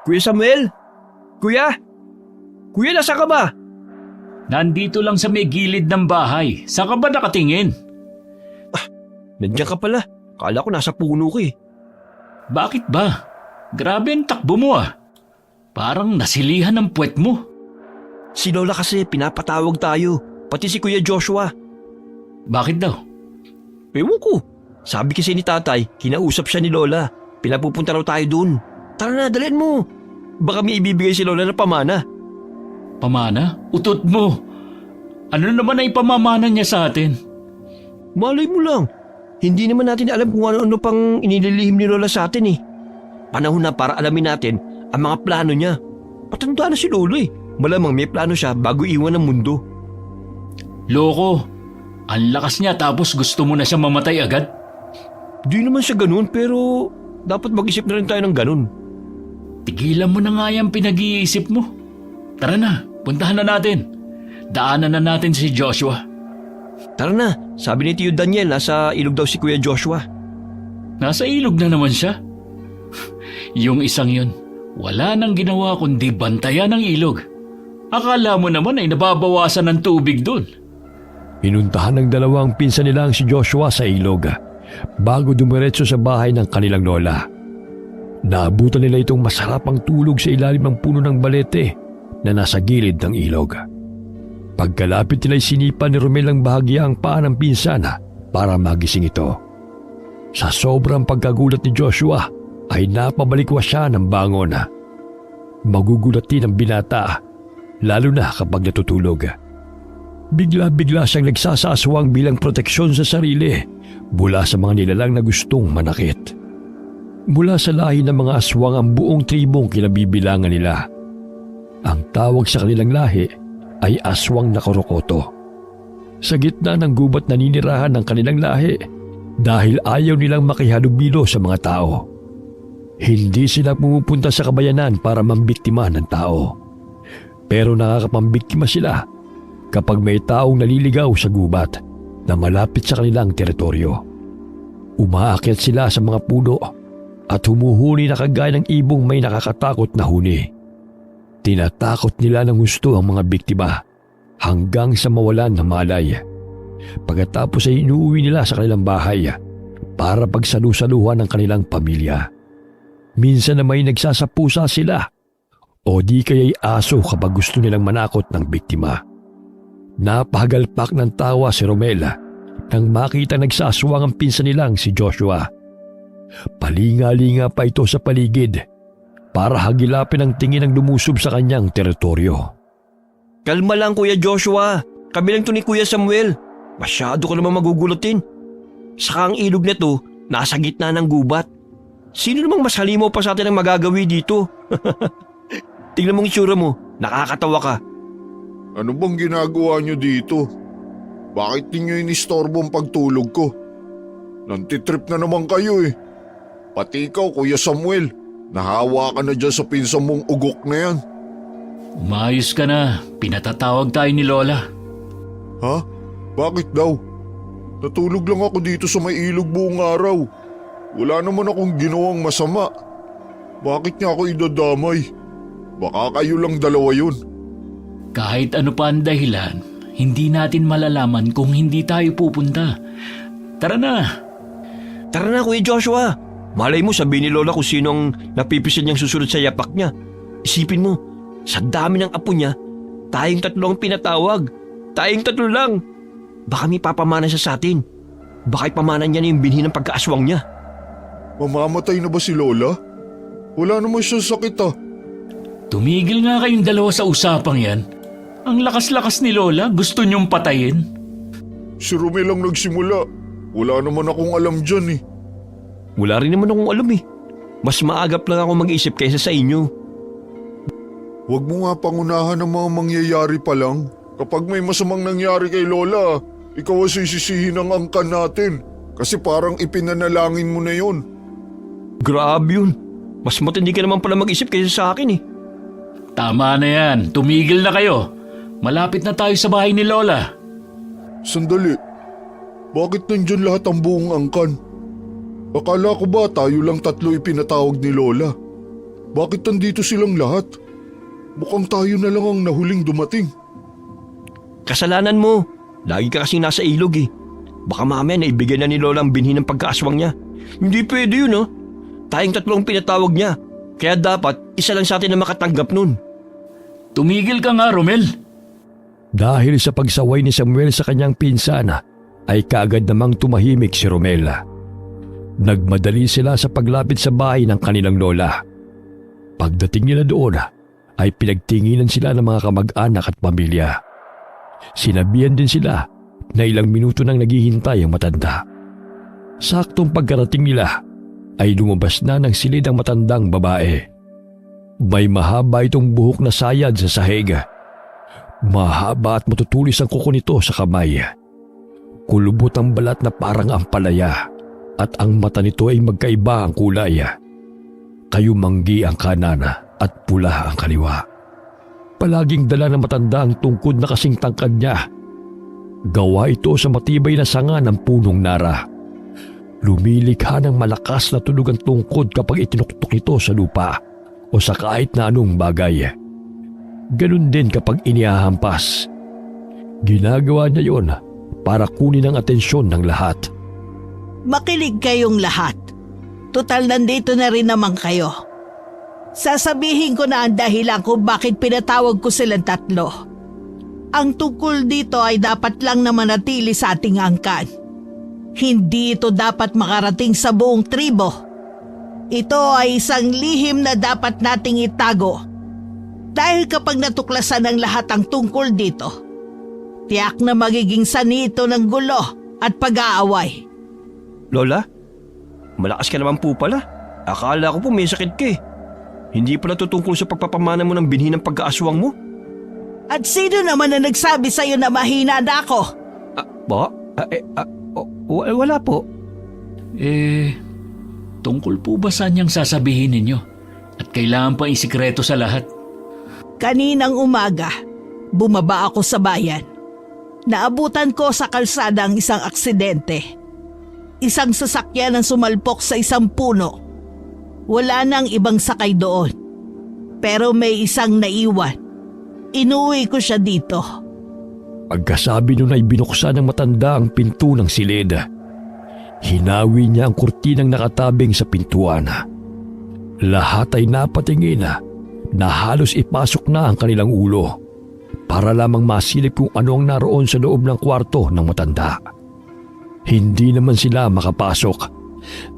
Kuya Samuel? Kuya? Kuya, nasa ka ba? Nandito lang sa may gilid ng bahay. Saan ka ba nakatingin? Nandiyan ka pala. Kala ko nasa puno ka eh. Bakit ba? Grabe ang takbo mo ah. Parang nasilihan ng puwet mo. Si Lola kasi pinapatawag tayo. Pati si Kuya Joshua. Bakit daw? Ewan ko. Sabi kasi ni tatay, kinausap siya ni Lola. Pinapupunta raw tayo dun. Tara na, dalhin mo. Baka may ibibigay si Lola na pamana. Pamana? Utot mo. Ano naman ay pamamana niya sa atin? Malay mo lang. Hindi naman natin alam kung ano-ano pang inililihim ni Lola sa atin eh. Panahon na para alamin natin ang mga plano niya. Patanda na si Lola eh. Malamang may plano siya bago iwan ng mundo. Loko. Ang lakas niya tapos gusto mo na siya mamatay agad? Di naman siya ganun pero dapat mag-isip na rin tayo ng ganun. Tigilan mo na nga yung pinag-iisip mo. Tara na, puntahan na natin. Daanan na natin si Joshua. Tara na, sabi ni Tio Daniel nasa ilog daw si Kuya Joshua. Nasa ilog na naman siya. Yung isang yun, wala nang ginawa kundi bantayan ng ilog. Akala mo naman ay nababawasan ng tubig doon. Pinuntahan ng dalawang pinsan nilang si Joshua sa ilog bago dumiretso sa bahay ng kanilang lola. Naabutan nila itong masarapang tulog sa ilalim ng puno ng balete na nasa gilid ng ilog. Pagkalapit nila'y sinipa ni Romel ang bahagya ang paa ng pinsan para magising ito. Sa sobrang pagkagulat ni Joshua ay napabalikwa siya ng bangon. Magugulat din ang binata, lalo na kapag natutulog. Bigla-bigla siyang nagsasaswang bilang proteksyon sa sarili mula sa mga nilalang na gustong manakit. Mula sa lahi ng mga aswang ang buong tribong kinabibilangan nila. Ang tawag sa kanilang lahi ay aswang na korokoto. Sa gitna ng gubat naninirahan ng kanilang lahi dahil ayaw nilang makihalubilo sa mga tao. Hindi sila pumupunta sa kabayanan para mambiktima ng tao. Pero nakakapambiktima sila kapag may taong naliligaw sa gubat na malapit sa kanilang teritoryo. Umaakyat sila sa mga puno at humuhuni na kagaya ng ibong may nakakatakot na huni. Tinatakot nila ng gusto ang mga biktima hanggang sa mawalan ng malay. Pagkatapos ay inuuwi nila sa kanilang bahay para pagsalusaluhan ng kanilang pamilya. Minsan na may nagsasapusa sila o di kaya'y aso kapag gusto nilang manakot ng biktima. Napahagalpak ng tawa si Romel nang makita nagsaswang ang pinsan nilang si Joshua. Palinga-linga pa ito sa paligid para hagilapin ang tingin ng lumusob sa kanyang teritoryo. Kalma lang Kuya Joshua. Kami lang to ni Kuya Samuel. Masyado ka naman magugulutin. Saka ang ilog na to nasa gitna ng gubat. Sino namang mas halimaw pa sa atin ang magagawi dito? Tingnan mong itsura mo. Nakakatawa ka. Ano bang ginagawa nyo dito? Bakit ninyo inistorbo ang pagtulog ko? Nantitrip na naman kayo eh. Pati ikaw, Kuya Samuel. Nahawa ka na dyan sa pinsan mong ugok na yan. Umayos ka na. Pinatatawag tayo ni Lola. Ha? Bakit daw? Natulog lang ako dito sa may ilog buong araw. Wala naman akong ginawang masama. Bakit niya ako idadamay? Baka kayo lang dalawa yun. Kahit ano pa ang dahilan, hindi natin malalaman kung hindi tayo pupunta. Tara na. Tara na Kuya Joshua. Malay mo sabihin ni Lola kung sino ang napipisil niyang susunod sa yapak niya. Isipin mo, sa dami ng apo niya, tayong tatlo ang pinatawag. Tayong tatlo lang. Baka may papamana siya sa atin. Baka ipamana niya na yung binhi ng pagkaaswang niya. Mamamatay na ba si Lola? Wala naman siya sakit ah. Tumigil nga kayong dalawa sa usapang yan. Ang lakas-lakas ni Lola, gusto niyong patayin. Si Romel lang nagsimula. Wala naman akong alam dyan eh. Wala rin naman akong alam eh. Mas maagap lang ako mag-isip kaysa sa inyo. Huwag mo nga pangunahan ng mga mangyayari pa lang. Kapag may masamang nangyari kay Lola, ikaw ang sisisihin ng angkan natin. Kasi parang ipinanalangin mo na yun. Grabe yun. Mas matindi ka naman pala mag-isip kaysa sa akin eh. Tama na yan. Tumigil na kayo. Malapit na tayo sa bahay ni Lola. Sandali. Bakit nandyan lahat ang buong angkan? Akala ko ba tayo lang tatlo ipinatawag ni Lola? Bakit nandito silang lahat? Mukhang tayo na lang ang nahuling dumating. Kasalanan mo. Lagi ka kasing nasa ilog eh. Baka mamaya naibigay na ni Lola ang binhi ng pagkaaswang niya. Hindi pwede yun, oh. Tayong tatlo ang pinatawag niya. Kaya dapat isa lang sa atin na makatanggap nun. Tumigil ka nga, Romel. Dahil sa pagsaway ni Samuel sa kanyang pinsana, ay kaagad namang tumahimik si Romela. Nagmadali sila sa paglapit sa bahay ng kanilang lola. Pagdating nila doon, ay pinagtinginan sila ng mga kamag-anak at pamilya. Sinabihan din sila na ilang minuto nang naghihintay ang matanda. Saktong pagkarating nila, ay lumabas na ng silid ang matandang babae. May mahaba itong buhok na sayad sa sahig. Mahaba at matutulis ang kuko nito sa kamay. Kulubot ang balat na parang ampalaya at ang mata nito ay magkaiba ang kulay. Kayumanggi ang kanan at pula ang kaliwa. Palaging dala ng matanda ang tungkod na kasing tangkad niya. Gawa ito sa matibay na sanga ng punong nara. Lumilikha ng malakas na tunog ang tungkod kapag itinuktok ito sa lupa o sa kahit na anong bagay. Ganun din kapag inihahampas. Ginagawa niya yon para kunin ang atensyon ng lahat. Makinig kayong lahat. Tutal nandito na rin naman kayo. Sasabihin ko na ang dahilan kung bakit pinatawag ko silang tatlo. Ang tungkol dito ay dapat lang na manatili sa ating angkan. Hindi ito dapat makarating sa buong tribo. Ito ay isang lihim na dapat nating itago. Dahil kapag natuklasan ng lahat ang tungkol dito, tiyak na magiging sanito ng gulo at pag-aaway. Lola, malakas ka naman po pala. Akala ko po may sakit ka eh. Hindi pala tutungkol sa pagpapamana mo ng binhi ng pagkaaswang mo? At sino naman na nagsabi sa'yo na mahina na ako? Wala po. Tungkol po ba saan niyang sasabihin ninyo? At kailangan pa isikreto sa lahat? Kaninang umaga, bumaba ako sa bayan. Naabutan ko sa kalsada ang isang aksidente. Isang sasakyan ang sumalpok sa isang puno. Wala nang ibang sakay doon. Pero may isang naiwan. Inuwi ko siya dito. Pagkasabi nun ay binuksan ng matanda ang pinto ng silid. Hinawi niya ang kurtinang nakatabing sa pintuan. Lahat ay napatingin na halos ipasok na ang kanilang ulo para lamang masilip kung ano ang naroon sa loob ng kwarto ng matanda. Hindi naman sila makapasok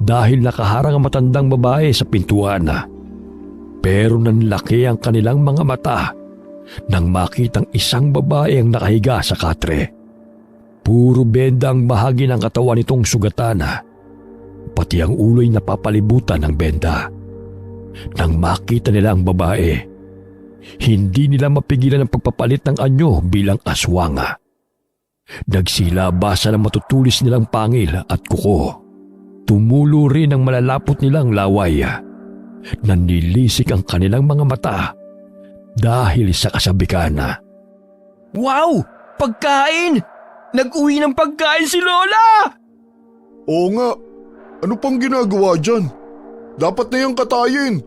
dahil nakaharang ang matandang babae sa pintuan. Pero nanlaki ang kanilang mga mata nang makitang isang babae ang nakahiga sa katre. Puro benda ang bahagi ng katawan nitong sugatan. Pati ang ulo'y napapalibutan ng benda. Nang makita nila ang babae, hindi nila mapigilan ang pagpapalit ng anyo bilang aswang. Nagsilabasa ng matutulis nilang pangil at kuko. Tumulo rin ang malalapot nilang laway. Nanilisik ang kanilang mga mata dahil sa kasabikan. Wow! Pagkain! Nag-uwi ng pagkain si Lola! Oo nga, ano pang ginagawa dyan? Dapat na yung katayin.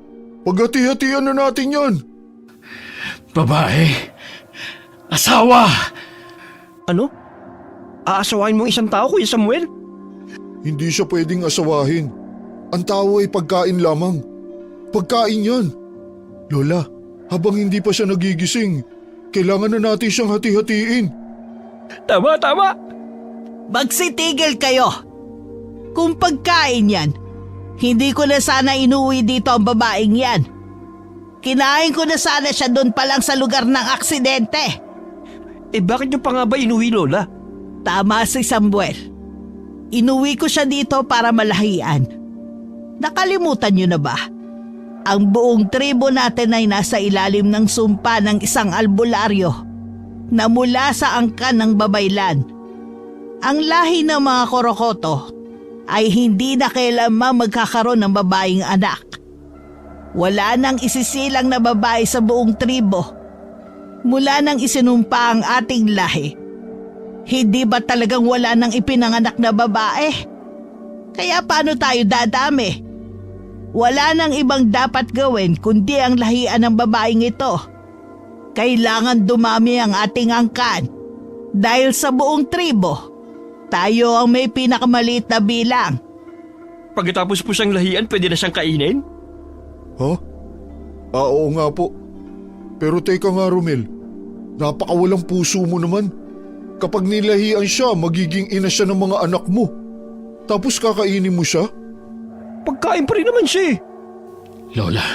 Paghati-hatian na natin yan. Babae! Asawa! Ano? Aasawain mo isang tao, Kuya Samuel? Hindi siya pwedeng asawahin. Ang tao ay pagkain lamang. Pagkain yan. Lola, habang hindi pa siya nagigising, kailangan na natin siyang hati-hatiin. Tama! Magsitigil kayo! Kung pagkain yan, hindi ko na sana inuwi dito ang babaeng yan. Kinain ko na sana siya doon pa lang sa lugar ng aksidente. Bakit niyo pa nga ba inuwi, Lola? Tama si Samuel. Inuwi ko siya dito para malahian. Nakalimutan niyo na ba? Ang buong tribo natin ay nasa ilalim ng sumpa ng isang albularyo na mula sa angkan ng Babaylan. Ang lahi ng mga Korokoto ay hindi na kailanman magkakaroon ng babaeng anak. Wala nang isisilang na babae sa buong tribo. Mula nang isinumpa ang ating lahi, hindi ba talagang wala nang ipinanganak na babae? Kaya paano tayo dadami? Wala nang ibang dapat gawin kundi ang lahian ng babaeng ito. Kailangan dumami ang ating angkan. Dahil sa buong tribo, tayo ang may pinakamaliit na bilang. Pagkatapos po siyang lahian, pwede na siyang kainin? Ha? Oo nga po. Pero teka nga Romel, napakawalang puso mo naman. Kapag nilahian siya, magiging ina siya ng mga anak mo. Tapos kakainin mo siya? Pagkain pa rin naman siya eh. Lola,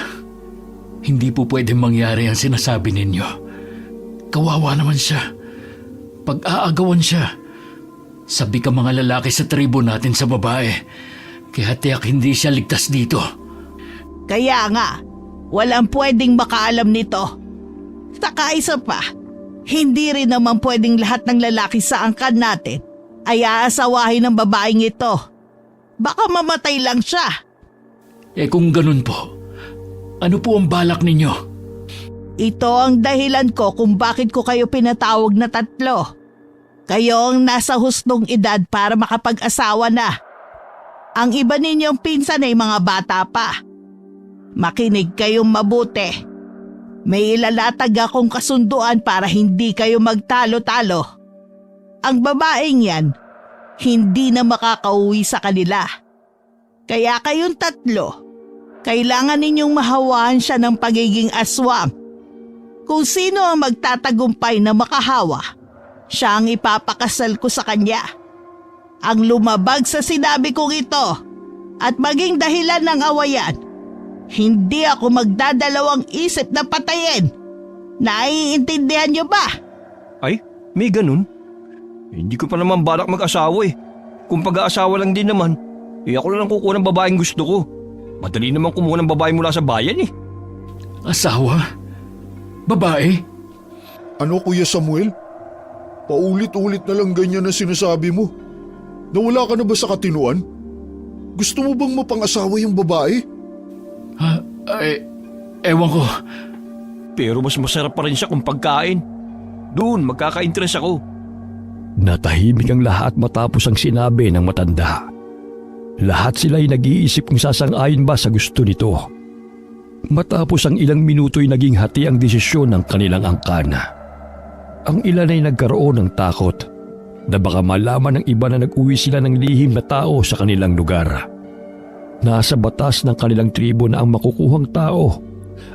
hindi po pwedeng mangyari ang sinasabi ninyo. Kawawa naman siya. Pag-aagawan siya. Sabi ka mga lalaki sa tribo natin sa babae. Kaya tiyak hindi siya ligtas dito. Kaya nga, walang pwedeng makaalam nito. Saka isa pa, hindi rin naman pwedeng lahat ng lalaki sa angkan natin ay aasawahin ng babaeng ito. Baka mamatay lang siya. Eh kung ganun po, ano po ang balak ninyo? Ito ang dahilan ko kung bakit ko kayo pinatawag na tatlo. Kayo ang nasa hustong edad para makapag-asawa na. Ang iba ninyong pinsan ay mga bata pa. Makinig kayong mabuti. May ilalatag akong kasunduan para hindi kayo magtalo-talo. Ang babaeng yan, hindi na makakauwi sa kanila. Kaya kayong tatlo, kailangan ninyong mahawaan siya ng pagiging aswang. Kung sino ang magtatagumpay na makahawa, siya ang ipapakasal ko sa kanya. Ang lumabag sa sinabi kong ito at maging dahilan ng awayan, hindi ako magdadalawang isip na patayin. Naiintindihan niyo ba? Ay, may ganun? Hindi ko pa naman balak mag-asawa eh. Kung pag-aasawa lang din naman, ako na lang kukuha ng babaeng gusto ko. Madali naman kumuha ng babae mula sa bayan eh. Asawa? Babae? Ano Kuya Samuel? Paulit-ulit na lang ganyan ang sinasabi mo. Nawala ka na ba sa katinuan? Gusto mo bang mapang-asawa yung babae? Ha? Ewan ko. Pero mas masarap pa rin siya kung pagkain. Doon, magkaka-interest ako. Natahimik ang lahat matapos ang sinabi ng matanda. Lahat sila ay nag-iisip kung sasang-ayon ba sa gusto nito. Matapos ang ilang minuto'y naging hati ang desisyon ng kanilang angkan. Ang ilan ay nagkaroon ng takot na baka malaman ng iba na nag-uwi sila ng lihim na tao sa kanilang lugar. Nasa batas ng kanilang tribo na ang makukuhang tao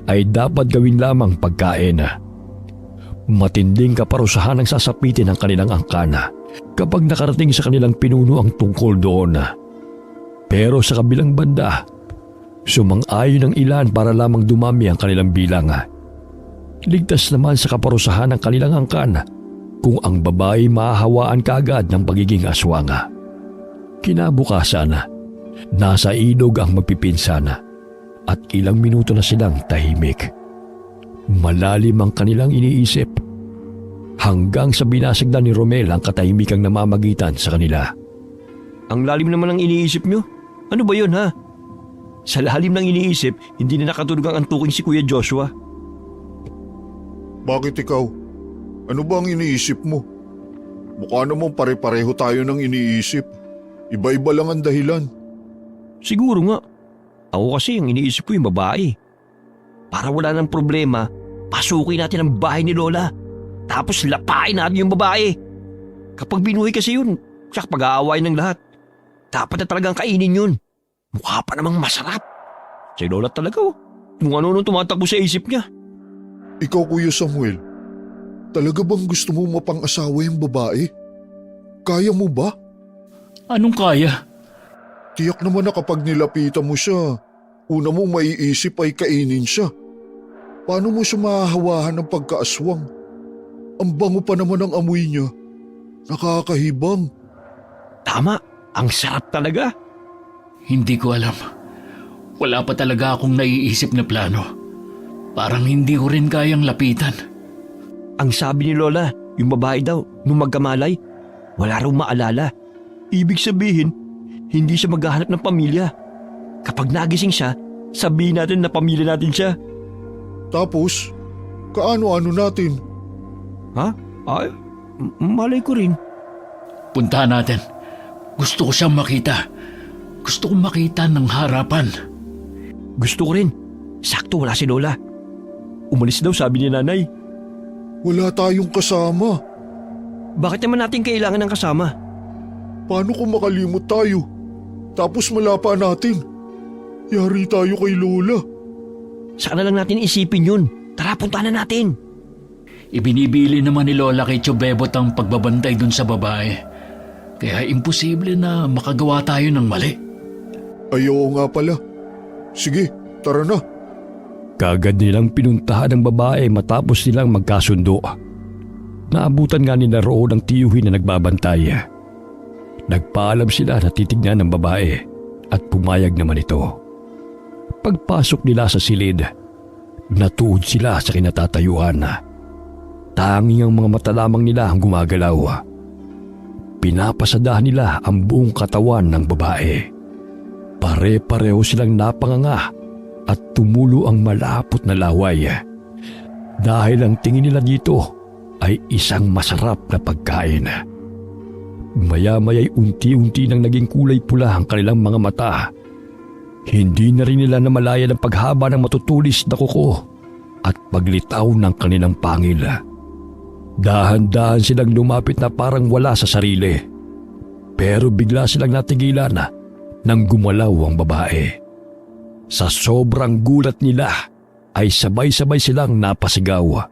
ay dapat gawin lamang pagkain. Matinding kaparusahan ang sasapitin ng kanilang angkana kapag nakarating sa kanilang pinuno ang tungkol doon. Pero sa kabilang banda, sumang-ayon ang ilan para lamang dumami ang kanilang bilang. Ligtas naman sa kaparusahan ng kanilang angkan kung ang babae mahahawaan kaagad ng pagiging aswang. Kinabukasan, nasa ilog ang magpipinsana at ilang minuto na silang tahimik. Malalim ang kanilang iniisip hanggang sa binasag na ni Romel ang katahimikang namamagitan sa kanila. Ang lalim naman ng iniisip nyo. Ano ba yun ha? Sa lalim ng iniisip, hindi na nakatulog ang antuking si Kuya Joshua. Bakit ikaw? Ano ba ang iniisip mo? Mukha namang pare-pareho tayo ng iniisip. Iba-iba lang ang dahilan. Siguro nga. Ako kasi ang iniisip ko yung babae. Para wala ng problema, pasukin natin ang bahay ni Lola. Tapos lapain natin yung babae. Kapag binuhay kasi yun, tsak pag-aaway ng lahat. Dapat na talagang kainin yun. Mukha pa namang masarap. Si Lola talaga oh. Kung ano nung tumatakbo sa isip niya. Ikaw Kuya Samuel, talaga bang gusto mo mapang-asawa yung babae? Kaya mo ba? Anong kaya? Tiyak naman na kapag nilapitan mo siya, una mong maiisip ay kainin siya. Paano mo siya mahahawahan ng pagkaaswang? Ang bango pa naman ang amoy niya. Nakakahibang. Tama, ang sarap talaga. Hindi ko alam. Wala pa talaga akong naiisip na plano. Parang hindi ko rin kayang lapitan. Ang sabi ni Lola, yung babae daw, nung magkamalay, wala raw maalala. Ibig sabihin, hindi siya maghahanap ng pamilya. Kapag nagising siya, sabihin natin na pamilya natin siya. Tapos, kaano-ano natin? Ha? Ay, malay ko rin. Puntahan natin. Gusto ko siyang makita. Gusto kong makita ng harapan. Gusto ko rin. Sakto wala si Lola. Umalis daw sabi ni nanay. Wala tayong kasama. Bakit naman natin kailangan ng kasama? Paano kung makalimot tayo? Tapos malapa natin. Yari tayo kay Lola. Saan na lang natin isipin yun? Tara, punta na natin. Ibinibili naman ni Lola kay Chubebot ang pagbabantay dun sa babae. Kaya imposible na makagawa tayo ng mali. Ayaw nga pala. Sige, tara na. Kagad nilang pinuntahan ang babae matapos nilang magkasundo. Naabutan nga nila roon ang tiyuhin na nagbabantay. Nagpaalam sila na titignan ng babae at pumayag naman ito. Pagpasok nila sa silid, natuod sila sa kinatatayuan. Tanging ang mga mata lamang nila ang gumagalaw. Pinapasadahan nila ang buong katawan ng babae. Pare-pareho silang napanganga at tumulo ang malapot na laway. Dahil ang tingin nila dito ay isang masarap na pagkain. Maya-maya'y unti-unti nang naging kulay pula ang kanilang mga mata. Hindi na rin nila namalayan ang paghaba ng matutulis na kuko at paglitaw ng kanilang pangil. Dahan-dahan silang lumapit na parang wala sa sarili. Pero bigla silang natigilan nang gumalaw ang babae. Sa sobrang gulat nila ay sabay-sabay silang napasigaw.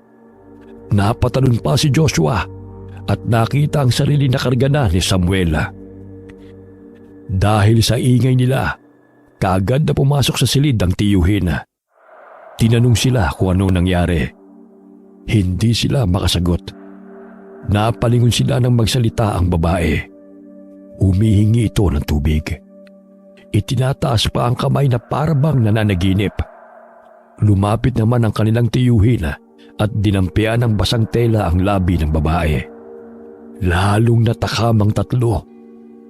Napatalon pa si Joshua at nakita ang sarili na karga na ni Samuel. Dahil sa ingay nila, kaagad na pumasok sa silid ang tiyuhin. Tinanong sila kung ano nangyari. Hindi sila makasagot. Napalingon sila nang magsalita ang babae. Humihingi ito ng tubig. Itinataas pa ang kamay na parabang nananaginip. Lumapit naman ang kanilang tiyuhin at dinampian ng basang tela ang labi ng babae. Lalong natakam ang tatlo,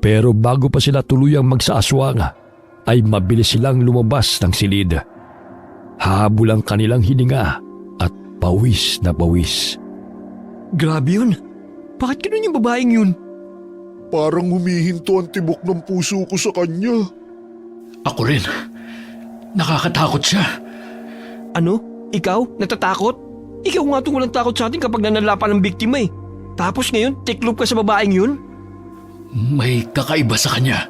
pero bago pa sila tuluyang magsaaswang ay mabilis silang lumabas ng silid. Habol ang kanilang hininga at pawis na pawis. Grabe yun. Bakit ganun yung babaeng yun? Parang humihinto ang tibok ng puso ko sa kanya. Ako rin. Nakakatakot siya. Ano? Ikaw? Natatakot? Ikaw nga itong walang takot sa atin kapag nanalapan ng biktima eh. Tapos ngayon, tiklop ka sa babaeng yun? May kakaiba sa kanya.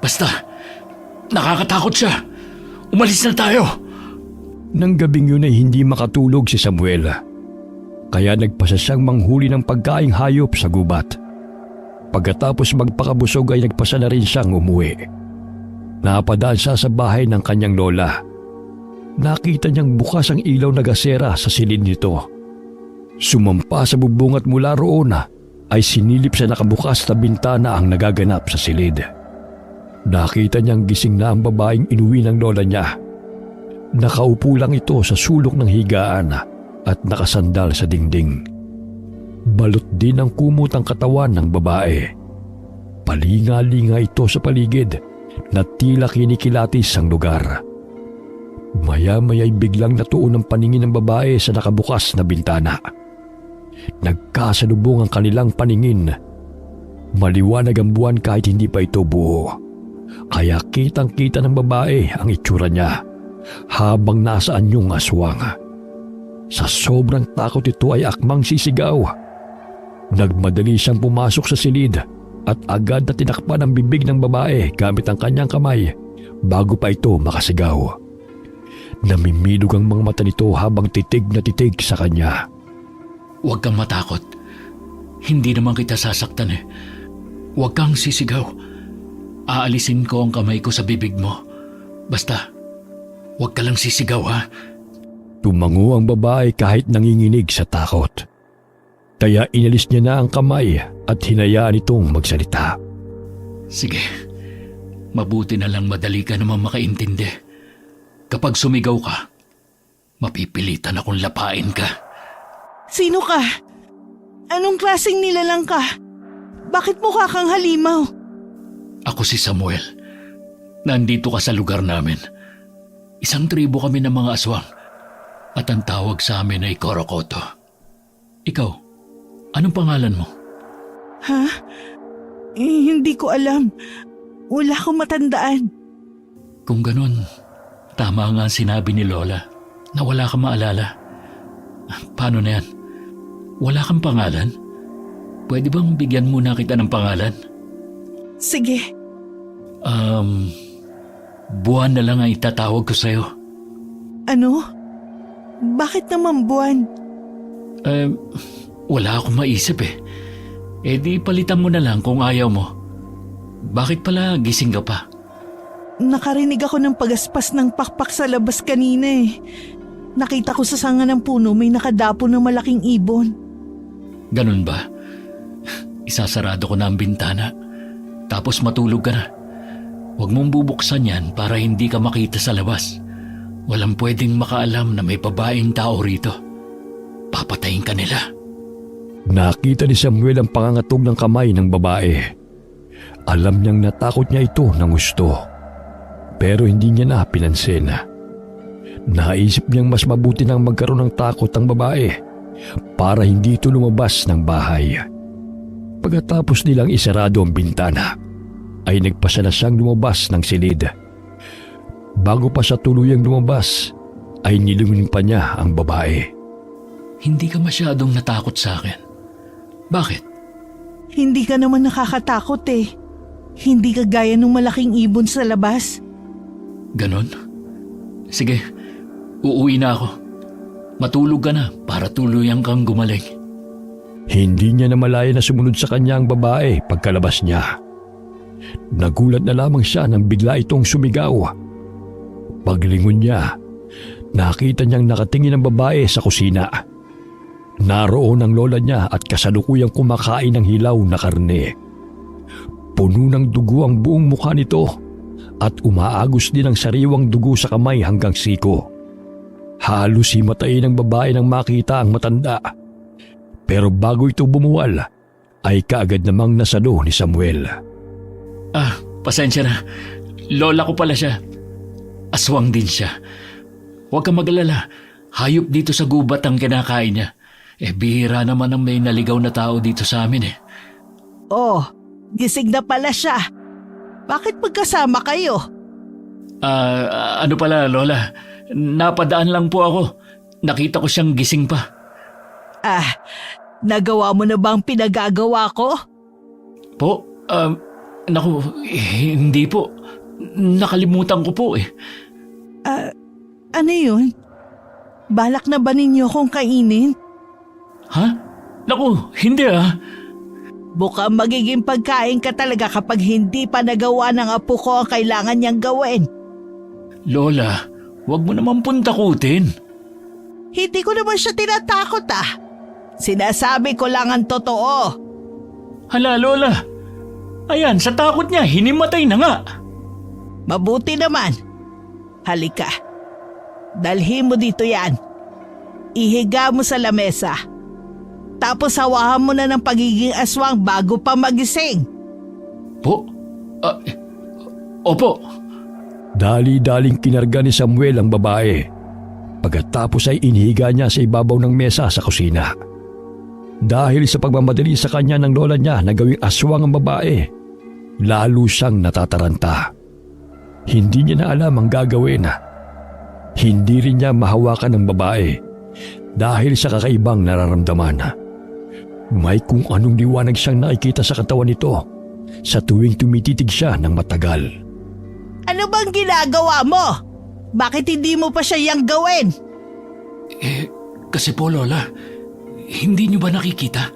Basta, nakakatakot siya. Umalis na tayo. Nang gabing yun ay hindi makatulog si Samuel. Kaya nagpasa siyang manghuli ng pagkaing hayop sa gubat. Pagkatapos magpakabusog ay nagpasa na rin siyang umuwi. Napadaan siya sa bahay ng kanyang lola. Nakita niyang bukas ang ilaw na gasera sa silid nito. Sumampa sa bubong at mula roon ay sinilip sa nakabukas na bintana ang nagaganap sa silid. Nakita niyang gising na ang babaeng inuwi ng lola niya. Nakaupo lang ito sa sulok ng higaan at nakasandal sa dingding. Balot din ang kumot ang katawan ng babae. Palinga-linga ito sa paligid na tila kinikilatis ang lugar. Maya-maya'y biglang natuon ang paningin ng babae sa nakabukas na bintana. Nagkasalubong ang kanilang paningin. Maliwanag ang buwan kahit hindi pa ito buo. Kaya kitang-kita ng babae ang itsura niya habang nasa anyong aswang. Sa sobrang takot ito ay akmang sisigaw. Nagmadali siyang pumasok sa silid at agad na tinakpan ang bibig ng babae gamit ang kanyang kamay bago pa ito makasigaw. Namimilog ang mga mata nito habang titig na titig sa kanya. Huwag kang matakot. Hindi naman kita sasaktan eh. Huwag kang sisigaw. Aalisin ko ang kamay ko sa bibig mo. Basta, huwag ka lang sisigaw ha. Tumango ang babae kahit nanginginig sa takot. Kaya inalis niya na ang kamay at hinayaan itong magsalita. Sige, mabuti na lang madali ka naman makaintindi. Kapag sumigaw ka, mapipilitan akong lapain ka. Sino ka? Anong klaseng nilalang ka? Bakit mukha kang halimaw? Ako si Samuel. Nandito ka sa lugar namin. Isang tribo kami ng mga aswang at ang tawag sa amin ay Korokoto. Ikaw, anong pangalan mo? Ha? Hindi ko alam. Wala akong matandaan. Kung ganun, Tama nga ang sinabi ni Lola na wala kang maalala. Paano na yan? Wala kang pangalan? Pwede bang bigyan muna kita ng pangalan? Sige, Buwan na lang ang itatawag ko sa'yo. ano? Bakit naman buwan? Wala akong maisip eh. Eh di palitan mo na lang kung ayaw mo. Bakit pala gising ka pa? Nakarinig ako ng pagaspas ng pakpak sa labas kanina eh. Nakita ko sa sanga ng puno may nakadapo ng malaking ibon. Ganun ba? Isasarado ko na ang bintana. Tapos matulog ka na. Huwag mong bubuksan yan para hindi ka makita sa labas. Walang pwedeng makaalam na may babaeng tao rito. Papatayin ka nila. Nakita ni Samuel ang pangangatog ng kamay ng babae. Alam niyang natakot niya ito ng gusto. Pero hindi niya na pinansin. Naisip niyang mas mabuti nang magkaroon ng takot ang babae para hindi ito lumabas ng bahay. Pagkatapos nilang isarado ang bintana, ay nagpasya na siyang lumabas ng silid. Bago pa siya tuluyang lumabas, ay nilungunin pa niya ang babae. Hindi ka masyadong natakot sa akin. Bakit? Hindi ka naman nakakatakot eh. Hindi ka gaya ng malaking ibon sa labas. Ganon? Sige, uuwi na ako. Matulog ka na para tuluyang kang gumaling. Hindi niya namalaya na sumunod sa kanya ang babae pagkalabas niya. Nagulat na lamang siya nang bigla itong sumigaw. Paglingon niya, nakita niyang nakatingin ang babae sa kusina. Naroon ang lola niya at kasalukuyang kumakain ng hilaw na karne. Puno ng dugo ang buong mukha nito at umaagos din ang sariwang dugo sa kamay hanggang siko. Halos himatayin ng babae nang makita ang matanda. Pero bago ito bumuwal, ay kaagad namang nasalo ni Samuel. Pasensya na. Lola ko pala siya. Aswang din siya. Huwag kang mag-alala. Hayop dito sa gubat ang kinakain niya. Bihira naman ang may naligaw na tao dito sa amin eh. Oh, gising na pala siya. Bakit magkasama kayo? Ano pala, Lola? Napadaan lang po ako. Nakita ko siyang gising pa. Nagawa mo na bang pinagagawa ko? Po? Naku, hindi po. Nakalimutan ko po eh. Ano yun? Balak na ba ninyo akong kainin? Ha? Naku, hindi ah. Bukang magiging pagkain ka talaga kapag hindi pa nagawa ng apo ko ang kailangan niyang gawin. Lola, wag mo naman puntakutin. Hindi ko naman siya tinatakot ah. Sinasabi ko lang ang totoo. Hala, Lola. Ayan, sa takot niya, hinimatay na nga. Mabuti naman. Halika. Dalhin mo dito yan. Ihiga mo sa lamesa. Tapos hawahan mo na ng pagiging aswang bago pa magising. Po? Opo. Dali-daling kinarga ni Samuel ang babae. Pagkatapos ay inihiga niya sa ibabaw ng mesa sa kusina. Dahil sa pagmamadali sa kanya ng lola niya na gawing aswang ang babae, lalo siyang natataranta. Hindi niya na alam ang gagawin. Hindi rin niya mahawakan ng babae dahil sa kakaibang nararamdaman. May kung anong liwanag siyang nakikita sa katawan nito sa tuwing tumititig siya ng matagal. Ano bang ginagawa mo? Bakit hindi mo pa siya yang gawin? Kasi po, Lola, hindi niyo ba nakikita?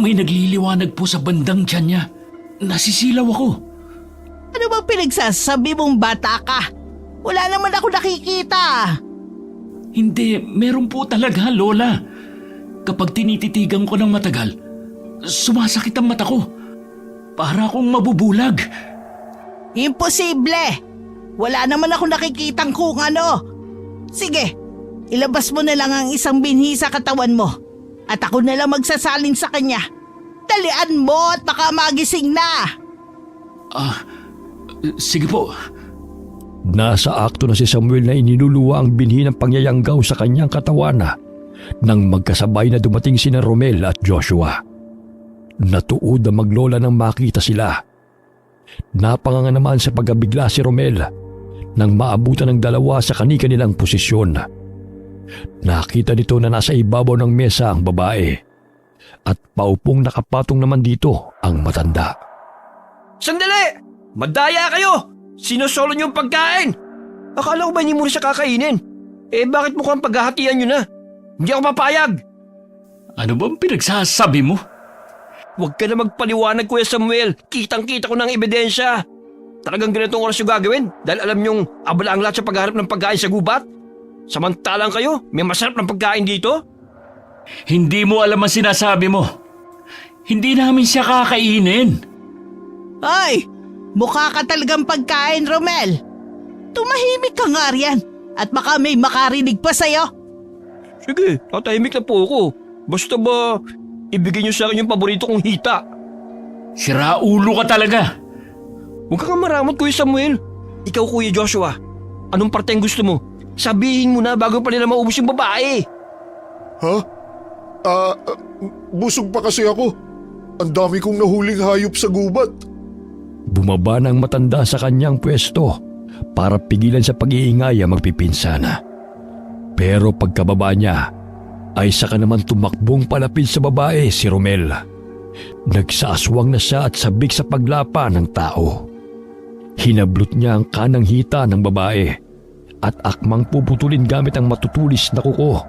May nagliliwanag po sa bandang tiyan niya. Nasisilaw ako. Ano bang pinagsasabi mong bata ka? Wala naman ako nakikita. Hindi, meron po talaga, Lola. Kapag tinititigan ko ng matagal, sumasakit ang mata ko. Para akong mabubulag. Imposible! Wala naman ako nakikitang kung ano. Sige, ilabas mo na lang ang isang binhi sa katawan mo. At ako na lang magsasalin sa kanya. Dalian mo at baka magising na. Sige po. Nasa akto na si Samuel na iniluluwa ang binhi ng pangyayanggaw sa kanyang katawan nang magkasabay na dumating sina Romel at Joshua. Natuod ang maglola nang makita sila. Napanganga naman sa pagkabigla si Romel nang maabutan ng dalawa sa kani-kanilang posisyon. Nakita nito na nasa ibabaw ng mesa ang babae at paupong nakapatong naman dito ang matanda. Sandali! Madaya kayo! Sinosolo niyo yung pagkain! Akala ko ba hindi mo rin siya kakainin? Bakit mukhang paghahatian niyo na? Hindi ako papayag! Ano bang pinagsasabi mo? Huwag ka na magpaliwanag, Kuya Samuel. Kitang-kita ko ng ebidensya. Talagang ganitong oras yung gagawin dahil alam niyong abala ang lahat sa pagharap ng pagkain sa gubat? Samantalang kayo, may masarap ng pagkain dito? Hindi mo alam ang sinasabi mo. Hindi namin siya kakainin. Ay! Mukha ka talagang pagkain, Romel. Tumahimik ka nga riyan at baka may makarinig pa sa'yo. Sige, tatahimik na po ako. Basta ba, ibigay niyo sa akin yung paborito kong hita. Siraulo ka talaga. Huwag ka maramot, Kuya Samuel. Ikaw, Kuya Joshua, anong parte ang gusto mo? Sabihin mo na bago pa nila maubos yung babae. Ha? Busog pa kasi ako. Ang dami kong nahuling hayop sa gubat. Bumaba ng matanda sa kanyang pwesto para pigilan sa pag-iingay ang magpipinsana. Pero pagkababa niya ay saka naman tumakbong palapit sa babae si Romel. Nagsaaswang na siya at sabik sa paglapa ng tao. Hinablot niya ang kanang hita ng babae at akmang puputulin gamit ang matutulis na kuko.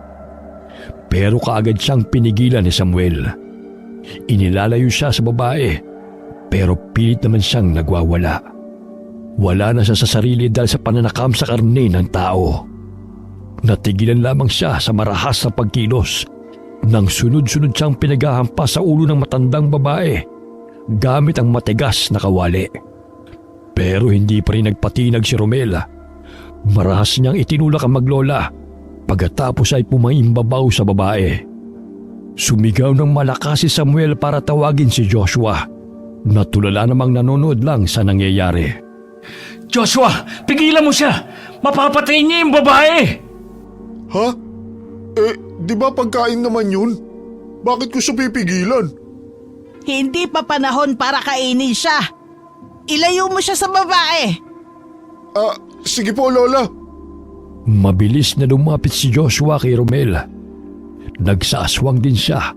Pero kaagad siyang pinigilan ni Samuel. Inilalayo siya sa babae pero pilit naman siyang nagwawala. Wala na siya sa sarili dahil sa pananakam sa karne ng tao. Natigilan lamang siya sa marahas na pagkilos nang sunod-sunod siyang pinaghahampas sa ulo ng matandang babae gamit ang matigas na kawali. Pero hindi pa rin nagpatinag si Romel. Marahas niyang itinulak ang maglola pagkatapos ay pumaimbabaw sa babae. Sumigaw ng malakas si Samuel para tawagin si Joshua. Natulala namang nanonood lang sa nangyayari. Joshua, pigilan mo siya! Mapapatay niya yung babae! Ha? Di ba pagkain naman yun? Bakit ko siya pipigilan? Hindi pa panahon para kainin siya. Ilayo mo siya sa babae. Sige po, Lola. Mabilis na lumapit si Joshua kay Romel. Nagsaaswang din siya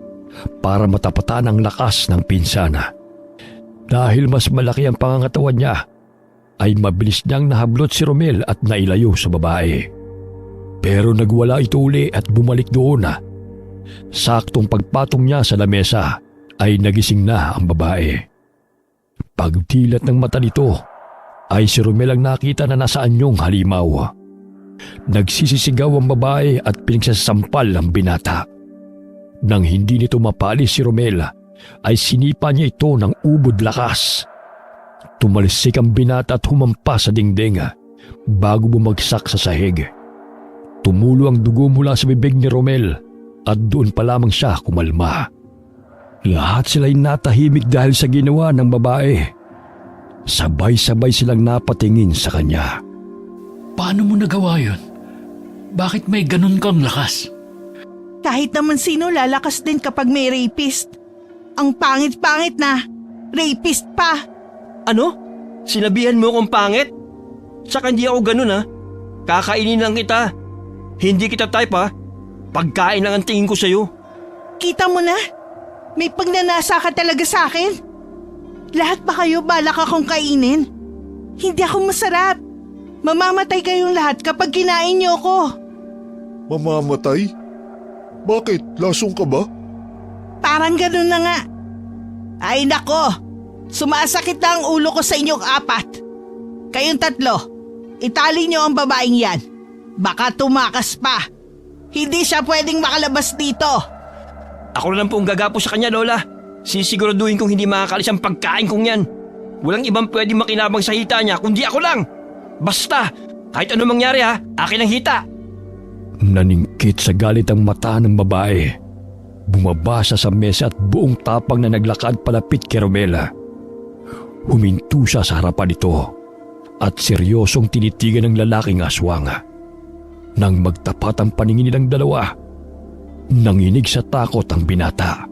para matapatan ang lakas ng pinsana. Dahil mas malaki ang pangangatawan niya, ay mabilis niyang nahablot si Romel at nailayo sa babae. Pero nagwala ito uli at bumalik doon. Saktong pagpatong niya sa lamesa ay nagising na ang babae. Pagdilat ng mata nito ay si Romel ang nakita na nasa anyong halimaw. Nagsisisigaw ang babae at pinagsasampal ang binata. Nang hindi nito mapalis si Romel, ay sinipa niya ito ng ubod lakas. Tumalsik ang binata at humampas sa dingding bago bumagsak sa sahig. Tumulo ang dugo mula sa bibig ni Romel at doon pa lamang siya kumalma. Lahat sila'y natahimik dahil sa ginawa ng babae. Sabay-sabay silang napatingin sa kanya. Paano mo nagawa yun? Bakit may ganun kang lakas? Kahit naman sino lalakas din kapag may rapist. Ang pangit-pangit na. Rapist pa. Ano? Sinabihan mo akong pangit? Saka hindi ako ganun ha. Kakainin lang kita. Hindi kita type ha. Pagkain lang ang tingin ko sa'yo. Kita mo na? May pagnanasa ka talaga sa akin. Lahat ba kayo balak akong kainin? Hindi ako masarap. Mamamatay kayong lahat kapag kinain niyo ako. Mamamatay? Bakit? Lasong ka ba? Parang ganun na nga. Ay nako, sumasakit na ang ulo ko sa inyong apat. Kayong tatlo, itali niyo ang babaeng yan. Baka tumakas pa. Hindi siya pwedeng makalabas dito. Ako na lang po ang gagapo sa kanya, Lola. Sisiguraduhin kong hindi makakalis ang pagkain kong yan. Walang ibang pwedeng makinabang sa hita niya kundi ako lang. Basta, kahit ano mangyari ha, akin ang hita. Naningkit sa galit ang mata ng babae. Bumaba siya sa mesa at buong tapang na naglakad palapit kay Romela. Huminto siya sa harapan nito at seryosong tinitigan ng lalaking aswang. Nang magtapat ang paningin nilang dalawa, nanginig sa takot ang binata.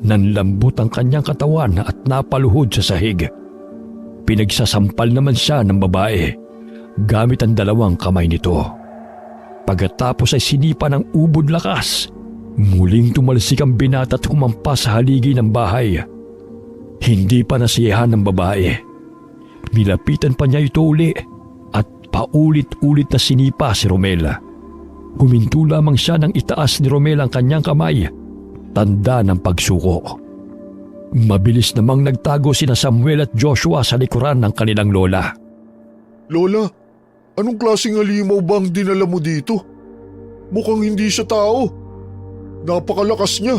Nanlambot ang kanyang katawan at napaluhod sa sahig. Pinagsasampal naman siya ng babae gamit ang dalawang kamay nito. Pagkatapos ay sinipa ng ubod lakas. Muling tumalsik ang binata at humampas sa haligi ng bahay. Hindi pa nasiyahan ng babae. Nilapitan pa niya ito uli at paulit-ulit na sinipa si Romel. Huminto lamang siya nang itaas ni Romel ang kanyang kamay, tanda ng pagsuko. Mabilis namang nagtago sina Samuel at Joshua sa likuran ng kanilang lola. Lola, anong klaseng halimaw ba ang dinala mo dito? Mukhang hindi siya tao. Napakalakas niya.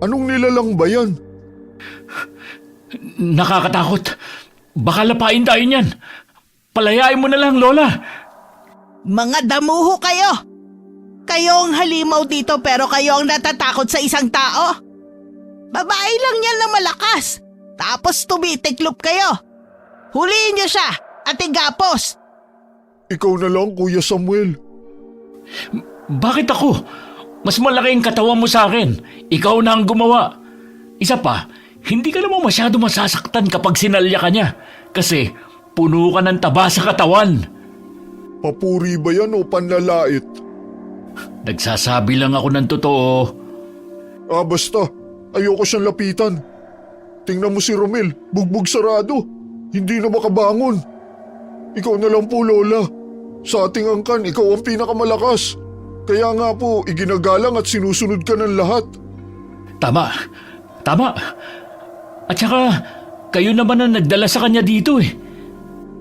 Anong nilalang ba yan? Nakakatakot. Baka lapain tayo niyan. Palayain mo na lang, Lola. Mga damuho kayo! Kayo ang halimaw dito pero kayo ang natatakot sa isang tao? Babae lang yan na malakas. Tapos tumitiklop kayo. Huliin niyo siya at igapos. Ikaw na lang, Kuya Samuel. Bakit ako? Mas malaki ang katawan mo sa akin. Ikaw na ang gumawa. Isa pa, hindi ka naman masyado masasaktan kapag sinalya ka niya. Kasi puno ka ng taba sa katawan. Papuri ba yan o panlalait? Nagsasabi lang ako ng totoo. Basta. Ayoko siyang lapitan. Tingnan mo si Romel, bugbog sarado. Hindi na makabangon. Ikaw na lang po, Lola. Sa ating angkan, ikaw ang pinakamalakas. Kaya nga po, iginagalang at sinusunod ka ng lahat. Tama. At saka, kayo naman ang nagdala sa kanya dito eh.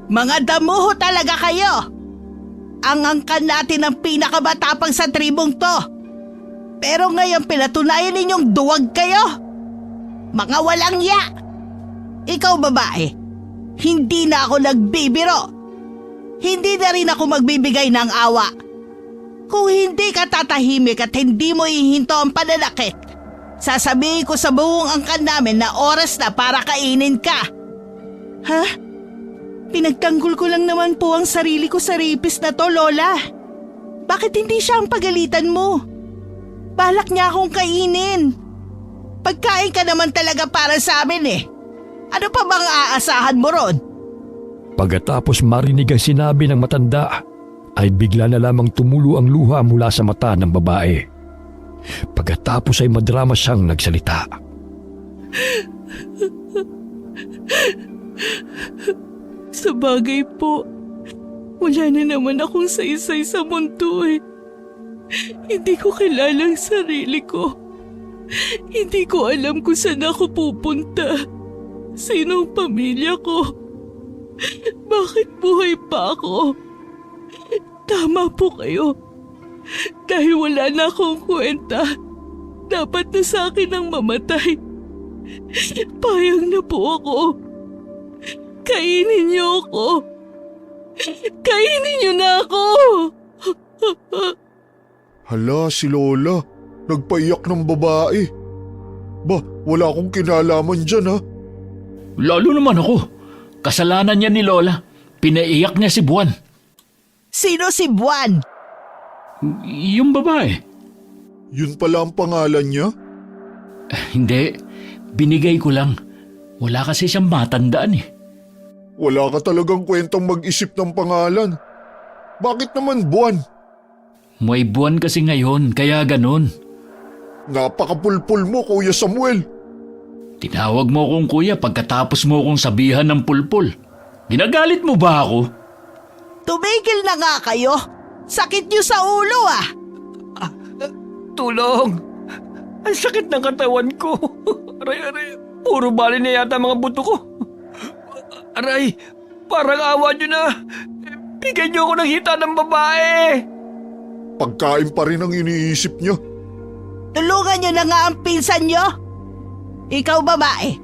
Mga damuho talaga kayo. Ang angkan natin ang pinakamatapang sa tribong to. Pero ngayon pinatunayan ninyong duwag kayo. Mga walang ya. Ikaw babae, hindi na ako nagbibiro. Hindi na rin ako magbibigay ng awa. Kung hindi ka tatahimik at hindi mo ihinto ang pananakit, sasabihin ko sa buong angkan namin na oras na para kainin ka. Ha? Pinagtanggol ko lang naman po ang sarili ko sa rapist na to, Lola. Bakit hindi siya ang pagalitan mo? Balak niya akong kainin. Pagkain ka naman talaga para sa amin eh. Ano pa bang aasahan mo ron? Pagkatapos marinig ang sinabi ng matanda, ay bigla na lamang tumulo ang luha mula sa mata ng babae. Pagkatapos ay madrama siyang nagsalita. Sa bagay po, wala na naman akong saysay sa mundo eh. Hindi ko kilala ang sarili ko. Hindi ko alam kung saan ako pupunta. Sino ang pamilya ko? Bakit buhay pa ako? Tama po kayo. Dahil wala na akong kwenta, dapat na sa akin ang mamatay. Payag na po ako. Kainin niyo ako. Kainin niyo na ako. Hala, si Lola. Nagpaiyak ng babae. Ba, wala akong kinalaman dyan ha. Lalo naman ako. Kasalanan niya ni Lola. Pinaiyak niya si Buwan. Sino si Buwan? Yung babae. Yun pala ang pangalan niya? Hindi. Binigay ko lang. Wala kasi siyang matandaan eh. Wala ka talagang kwentang mag-isip ng pangalan. Bakit naman Buwan? May buwan kasi ngayon, kaya ganun. Napakapulpul mo, Kuya Samuel. Tinawag mo akong kuya pagkatapos mo akong sabihan ng pulpul. Ginagalit mo ba ako? Tumigil na nga kayo. Sakit niyo sa ulo ah. Tulong! Ang sakit ng katawan ko. Aray. Puro bali na yata mga buto ko. Aray, parang awa nyo na. Bigyan nyo ako ng hita ng babae. Pagkain pa rin ang iniisip niya. Tulungan niyo na nga ang pinsan niyo. Ikaw babae,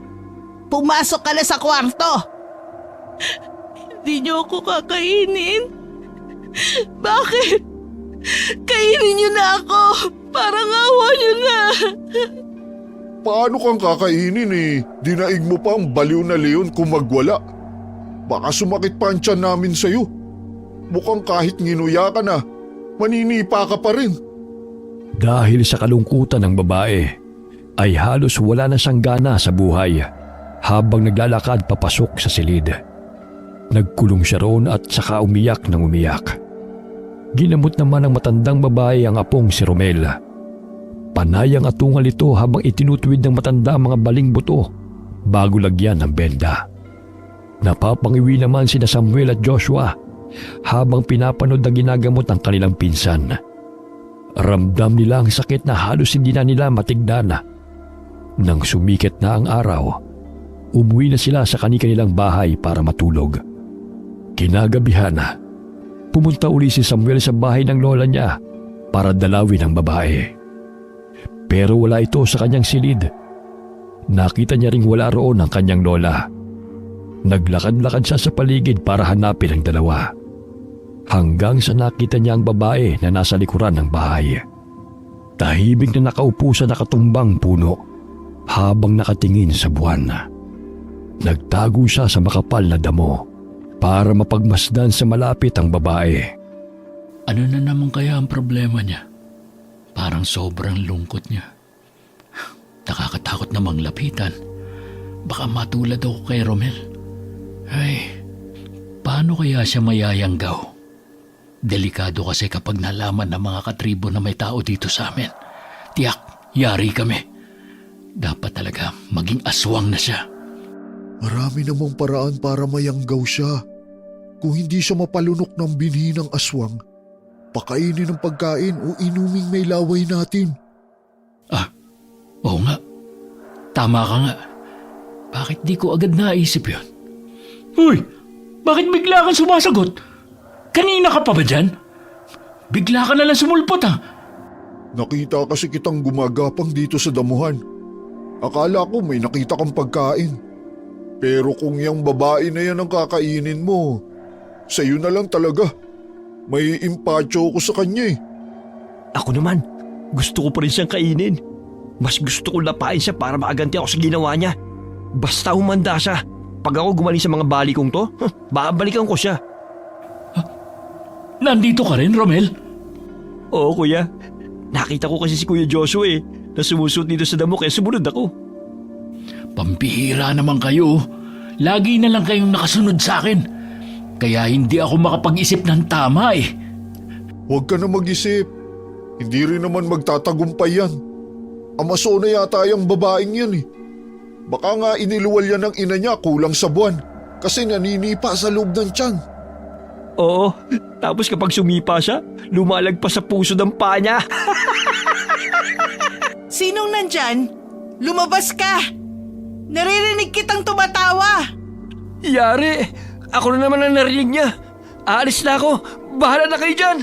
pumasok ka na sa kwarto. Hindi niyo ako kakainin. Bakit? Kainin niyo na ako. Parang awa niyo na. Paano kang kakainin eh? Dinaig mo pa ang baliw na leon kung magwala. Baka sumakit pa ang tiyan namin sa'yo. Mukhang kahit nginuya ka na, maninipa ka pa rin. Dahil sa kalungkutan ng babae, ay halos wala na siyang gana sa buhay habang naglalakad papasok sa silid. Nagkulong siya roon at saka umiyak ng umiyak. Ginamot naman ng matandang babae ang apong si Romel. Panay ang atungal ito habang itinutuwid ng matanda ang mga baling buto bago lagyan ng benda. Napapangiwi naman sina Samuel at Joshua habang pinapanood ang ginagamot ng kanilang pinsan. Ramdam nila ang sakit na halos hindi na nila matignan. Nang sumikat na ang araw, umuwi na sila sa kanilang bahay para matulog. Kinagabihan, pumunta uli si Samuel sa bahay ng lola niya para dalawin ang babae. Pero wala ito sa kanyang silid. Nakita niya ring wala roon ang kanyang lola. Naglakad-lakad siya sa paligid para hanapin ang dalawa. Hanggang sa nakita niya ang babae na nasa likuran ng bahay. Tahimik na nakaupo sa nakatumbang puno habang nakatingin sa buwan. Nagtago siya sa makapal na damo para mapagmasdan sa malapit ang babae. Ano na naman kaya ang problema niya? Parang sobrang lungkot niya. Nakakatakot namang lapitan. Baka matulad ako kay Romel. Ay, paano kaya siya mayayanggaw? Delikado kasi kapag nalaman ng mga katribo na may tao dito sa amin. Tiyak, yari kami. Dapat talaga maging aswang na siya. Marami namang paraan para mayanggaw siya. Kung hindi siya mapalunok ng binhi ng aswang, pakainin ng pagkain o inuming may laway natin. Oo nga. Tama ka nga. Bakit di ko agad naisip yun? Uy! Bakit bigla kang sumasagot? Kanina ka pa ba dyan? Bigla ka nalang sumulpot ha? Nakita kasi kitang gumagapang dito sa damuhan. Akala ko may nakita kang pagkain. Pero kung yung babae na yan ang kakainin mo, sa'yo na lang talaga. May impacho ko sa kanya eh. Ako naman, gusto ko pa rin siyang kainin. Mas gusto ko lapain siya para makaganti ako sa ginawa niya. Basta humanda siya. Pag ako gumaling sa mga bali kong to, babalikan ko siya. Nandito ka rin, Romel? Oo, kuya. Nakita ko kasi si Kuya Joshua na sumusunod dito sa damo kaya sumunod ako. Pampihira naman kayo. Lagi na lang kayong nakasunod sa akin. Kaya hindi ako makapag-isip ng tama eh. Huwag ka na mag-isip. Hindi rin naman magtatagumpay yan. Amaso na yata yung babaeng yan eh. Baka nga iniluwal yan ng ina niya kulang sa buwan kasi naninipa sa loob ng tiyan. Oo, tapos kapag sumipa siya, lumalagpas sa puso ng paa niya. Sinong nandyan? Lumabas ka! Naririnig kitang tumatawa! Yari, ako na naman ang narinig niya. Aalis na ako, bahala na kayo dyan.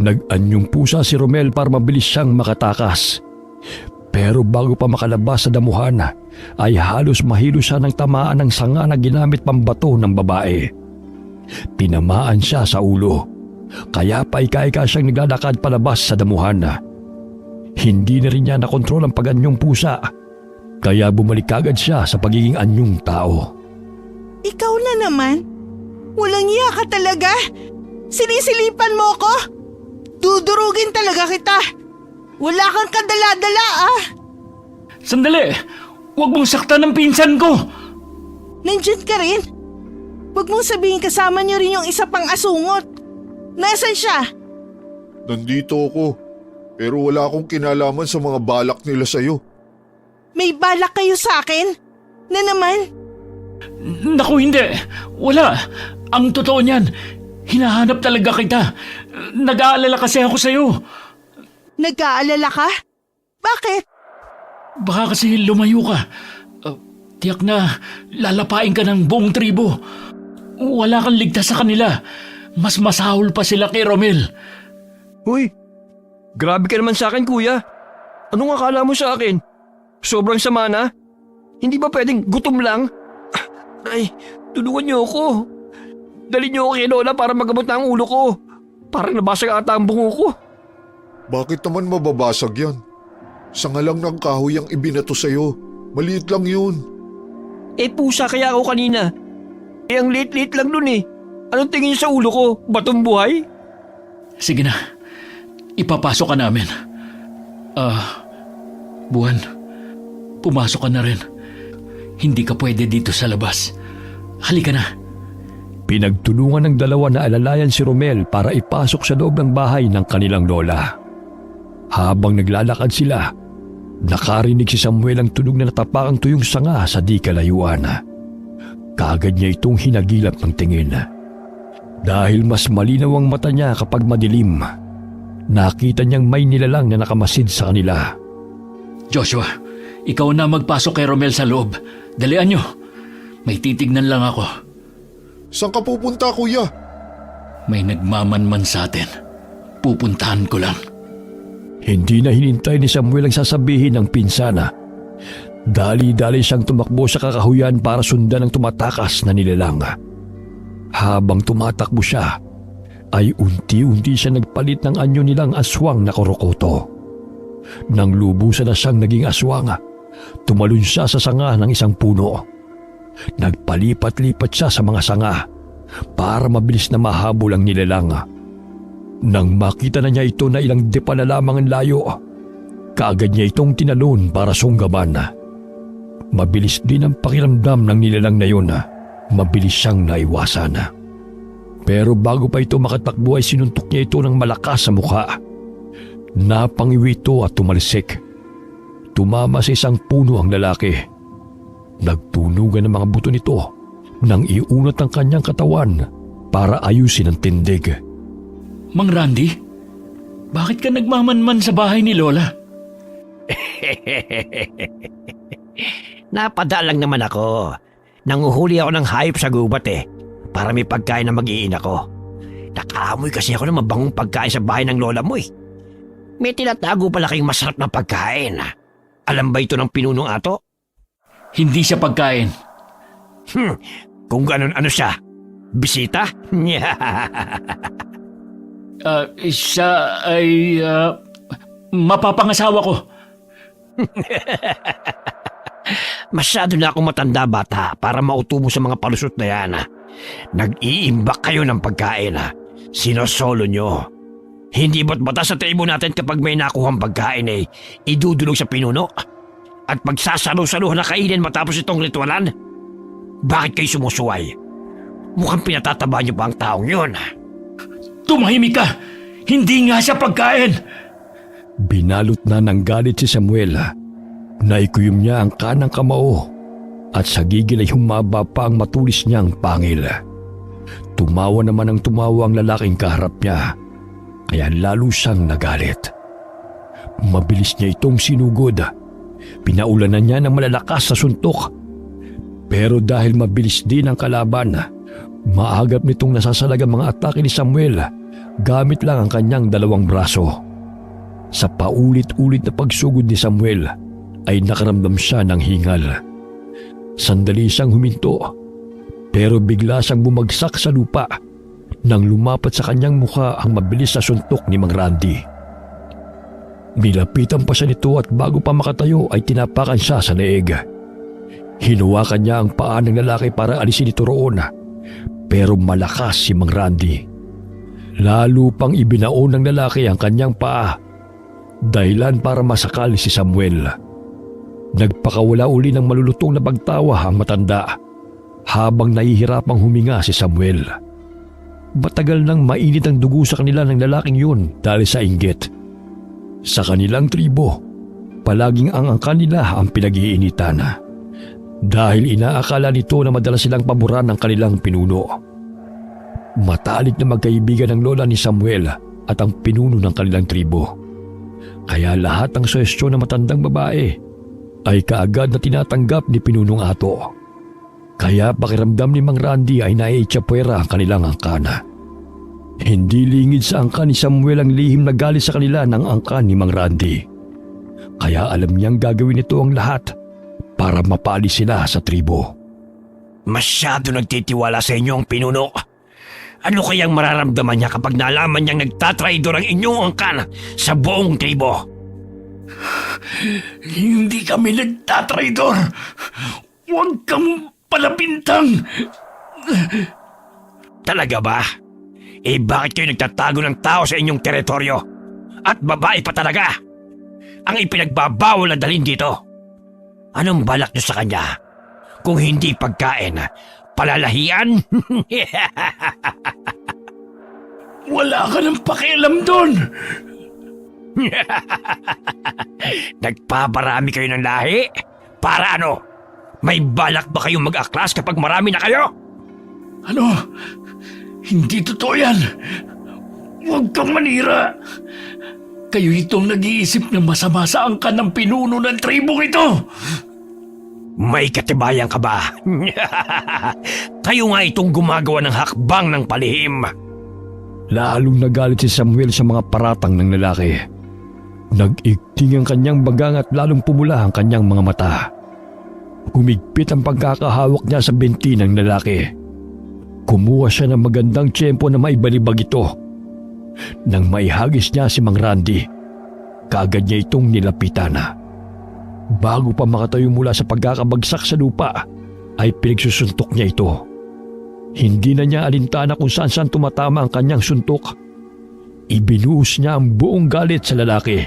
Nag-anyong pusa si Romel para mabilis siyang makatakas. Pero bago pa makalabas sa damuhan, ay halos mahilo siya ng tamaan ng sanga na ginamit pambato ng babae. Tinamaan siya sa ulo, kaya paika-ika siyang naglalakad palabas sa damuhan. Hindi na rin niya nakontrol ang pag-anyong pusa, kaya bumalik agad siya sa pagiging anyong tao. Ikaw na naman? Walang iya ka talaga? Sinisilipan mo ko? Dudurugin talaga kita! Wala kang kadala-dala ah! Sandali! Huwag mong saktan ng pinsan ko! Nandyan ka rin? Huwag mong sabihin kasama niyo rin yung isa pang asungot. Nasaan siya? Nandito ako, pero wala akong kinalaman sa mga balak nila sa'yo. May balak kayo sa akin? Na naman? Naku, hindi! Wala! Ang totoo niyan, hinahanap talaga kita. Nag-aalala kasi ako sa'yo. Nag-aalala ka? Bakit? Baka kasi lumayo ka. Tiyak na lalapain ka ng buong tribo. Wala kang ligtas sa kanila. Mas masahol pa sila kay Romel. Uy, grabe ka naman sa akin, kuya. Anong akala mo sa akin? Sobrang sama na? Hindi ba pwedeng gutom lang? Ay, tulungan niyo ako. Dali niyo ako kay Lola para magamot na ang ulo ko. Parang nabasag ata ang bungo ko. Bakit naman mababasag yan? Sanga lang ng kahoy ang ibinato sa'yo. Maliit lang yun. Pusa kaya ako kanina. Ang liit-liit lang nun eh. Anong tingin niyo sa ulo ko? Batong buhay? Sige na, ipapasok ka namin. Buwan, pumasok ka na rin. Hindi ka pwede dito sa labas. Halika na. Pinagtulungan ng dalawa na alalayan si Romel para ipasok sa loob ng bahay ng kanilang lola. Habang naglalakad sila, nakarinig si Samuel ang tunog na natapakang tuyong sanga sa di kalayuan. Kaagad niya itong hinagilap ng tingin. Dahil mas malinaw ang mata niya kapag madilim, nakita niyang may nilalang na nakamasid sa kanila. Joshua, ikaw na magpasok kay Romel sa loob. Dalian nyo. May titignan lang ako. Saan ka pupunta, kuya? May nagmamanman sa atin. Pupuntahan ko lang. Hindi na hinintay ni Samuel ang sasabihin ng pinsana. Dali-dali siyang tumakbo sa kakahuyan para sundan ang tumatakas na nilalang. Habang tumatakbo siya, ay unti-unti siya nagpalit ng anyo nilang aswang na korokoto. Nang lubusan na siyang naging aswang, tumalon siya sa sanga ng isang puno. Nagpalipat-lipat siya sa mga sanga para mabilis na mahabol ang nilalang. Nang makita na niya ito na ilang depa na lamang ang layo, kaagad niya itong tinalon para sunggaban. Mabilis din ang pakiramdam ng nilalang na yun. Mabilis siyang naiwasan. Pero bago pa ito makatakbo ay sinuntok niya ito ng malakas sa mukha. Napangiwi ito at tumalsik. Tumama sa isang puno ang lalaki. Nagtunugan ang mga buto nito nang iunat ang kanyang katawan para ayusin ang tindig. Mang Randy, bakit ka nagmamanman sa bahay ni Lola? Napadaan lang naman ako. Nanguhuli ako ng hayop sa gubat para may pagkain na mag-iin ako. Nakaamoy kasi ako ng mabangong pagkain sa bahay ng lola mo May tinatago pala kayong masarap na pagkain. Alam ba ito ng pinunong ato? Hindi siya pagkain. Kung ganun ano siya? Bisita? Siya ay mapapangasawa ko. Masyado na akong matanda bata para mauto mo sa mga palusot na yan. Nag-iimbak kayo ng pagkain. Sinosolo nyo. Hindi ba't batas sa tribo natin kapag may nakuhang pagkain idudulog sa pinuno? At pagsasalo-saluhan na kainin matapos itong ritualan? Bakit kayo sumusuway? Mukhang pinatataba niyo pa ang taong yun. Tumahimik ka! Hindi nga siya pagkain! Binalot na ng galit si Samuel. Naikuyom niya ang kanang kamao at sa gigil ay humaba pa ang matulis niyang pangil. Tumawa naman ang tumawa ang lalaking kaharap niya, kaya lalo siyang nagalit. Mabilis niya itong sinugod. Pinaulanan niya ng malalakas sa suntok. Pero dahil mabilis din ang kalaban, maagap nitong nasasalag ang mga atake ni Samuel gamit lang ang kanyang dalawang braso. Sa paulit-ulit na pagsugod ni Samuel, ay nakaramdam siya ng hingal. Sandali siyang huminto, pero bigla siyang bumagsak sa lupa nang lumapat sa kanyang mukha ang mabilis na suntok ni Mang Randy. Nilapitan pa siya nito at bago pa makatayo ay tinapakan siya sa leeg. Hinuwakan niya ang paa ng lalaki para alisin ito roon, pero malakas si Mang Randy. Lalo pang ibinaon ng lalaki ang kanyang paa, dahilan para masakal si Samuel. Nagpakawala uli ng malulutong na pagtawa ang matanda habang nahihirapang huminga si Samuel. Matagal nang mainit ang dugo sa kanila ng lalaking yun dahil sa inggit. Sa kanilang tribo, palaging ang angkan nila ang pinag-iinitan dahil inaakala nito na madalas silang paboran ng kanilang pinuno. Matalik na magkaibigan ng lola ni Samuel at ang pinuno ng kanilang tribo. Kaya lahat ng suhestyon ng matandang babae ay kaagad na tinatanggap ni Pinunong Ato. Kaya pakiramdam ni Mang Randy ay naiitsapwera ang kanilang angkan. Hindi lingid sa angkan ni Samuel ang lihim na galit sa kanila ng angkan ni Mang Randy. Kaya alam niyang gagawin nito ang lahat para mapali sila sa tribo. Masyado nagtitiwala sa inyo ang pinuno. Ano kayang mararamdaman niya kapag nalaman niyang nagtatraidor ang inyong angkan sa buong tribo? Hindi kami nagtatraidor. Huwag kang palapintang. Talaga ba? Bakit kayo nagtatago ng tao sa inyong teritoryo? At babae pa talaga? Ang ipinagbabawal na dalhin dito. Anong balak niyo sa kanya? Kung hindi pagkain, palalahian? Wala ka ng pakialam doon! Nagpaparami kayo ng lahi? Para ano? May balak ba kayong mag-aklas kapag marami na kayo? Ano? Hindi totoo yan! Huwag kang manira! Kayo itong nag-iisip na masama sa angkan ng pinuno ng tribong ito! May katibayan ka ba? Kayo nga itong gumagawa ng hakbang ng palihim. Lalong nagalit si Samuel sa mga paratang ng lalaki. Nag-igting ang kanyang bagang at lalong pumula ang kanyang mga mata. Humigpit ang pagkakahawak niya sa binti ng lalaki. Kumuha siya ng magandang tiyempo na maibalibag ito. Nang maihagis niya si Mang Randy, kaagad niya itong nilapitan na. Bago pa makatayo mula sa pagkakabagsak sa lupa, ay pinagsusuntok niya ito. Hindi na niya alintana kung saan tumatama ang kanyang suntok. Ibinuhos niya ang buong galit sa lalaki.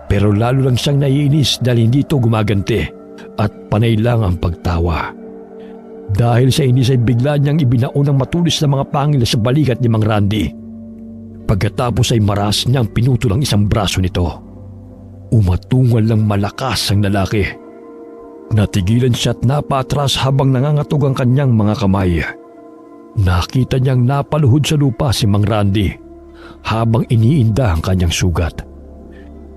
Pero lalo lang siyang naiinis dahil hindi ito gumaganti at panay lang ang pagtawa. Dahil sa inis ay bigla niyang ibinaon ng matulis na mga pangil sa balikat ni Mang Randy. Pagkatapos ay maras niyang pinutol ang isang braso nito. Umatungal ng malakas ang lalaki. Natigilan siya at napatras habang nangangatog ang kanyang mga kamay. Nakita niyang napaluhod sa lupa si Mang Randy habang iniinda ang kanyang sugat.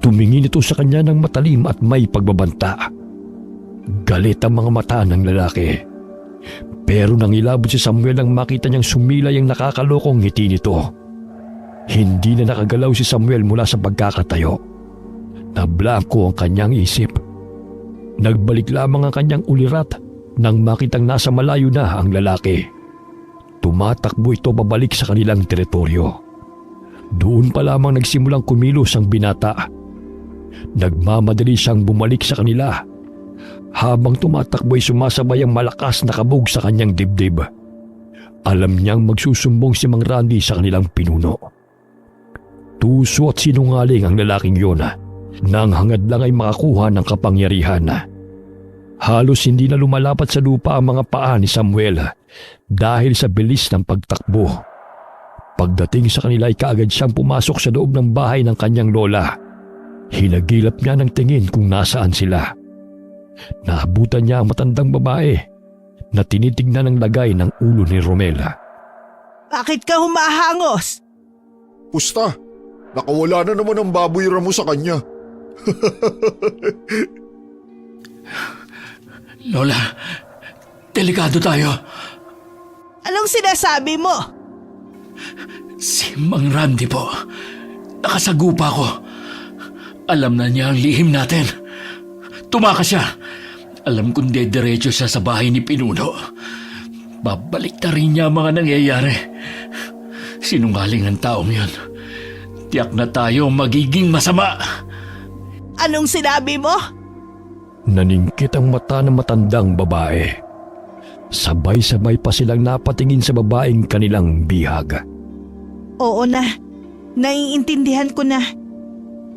Tumingin ito sa kanya ng matalim at may pagbabanta. Galit ang mga mata ng lalaki. Pero nang ilabot si Samuel nang makita niyang sumilay ang nakakalokong ngiti nito. Hindi na nakagalaw si Samuel mula sa pagkakatayo. Nablangko ang kanyang isip. Nagbalik lamang ang kanyang ulirat nang makitang nasa malayo na ang lalaki. Tumatakbo ito pabalik sa kanilang teritoryo. Doon pa lamang nagsimulang kumilos ang binata. Nagmamadali siyang bumalik sa kanila. Habang tumatakbo ay sumasabay ang malakas na kabog sa kanyang dibdib. Alam niyang magsusumbong si Mang Randy sa kanilang pinuno. Tuso at sinungaling ang lalaking yon nang hangad lang ay makakuha ng kapangyarihan. Halos hindi na lumalapat sa lupa ang mga paa ni Samuel dahil sa bilis ng pagtakbo. Pagdating sa kanila ay kaagad siyang pumasok sa loob ng bahay ng kanyang lola. Hinagilap niya ng tingin kung nasaan sila. Naabutan niya ang matandang babae na tinitignan ng lagay ng ulo ni Romela. Bakit ka humahangos? Pusta, nakawala na naman ang baboy ramo sa kanya. Lola, delikado tayo. Anong sinasabi mo? Si Mang Randy po. Nakasagupa ko. Alam na niya ang lihim natin. Tumakas siya. Alam kong dediretso siya sa bahay ni Pinuno. Babalik na rin niya ang mga nangyayari. Sinungaling ang taong yun. Tiyak na tayo magiging masama. Anong sinabi mo? Naningkit ang mata ng matandang babae. Sabay-sabay pa silang napatingin sa babaeng kanilang bihag. Oo na. Naiintindihan ko na.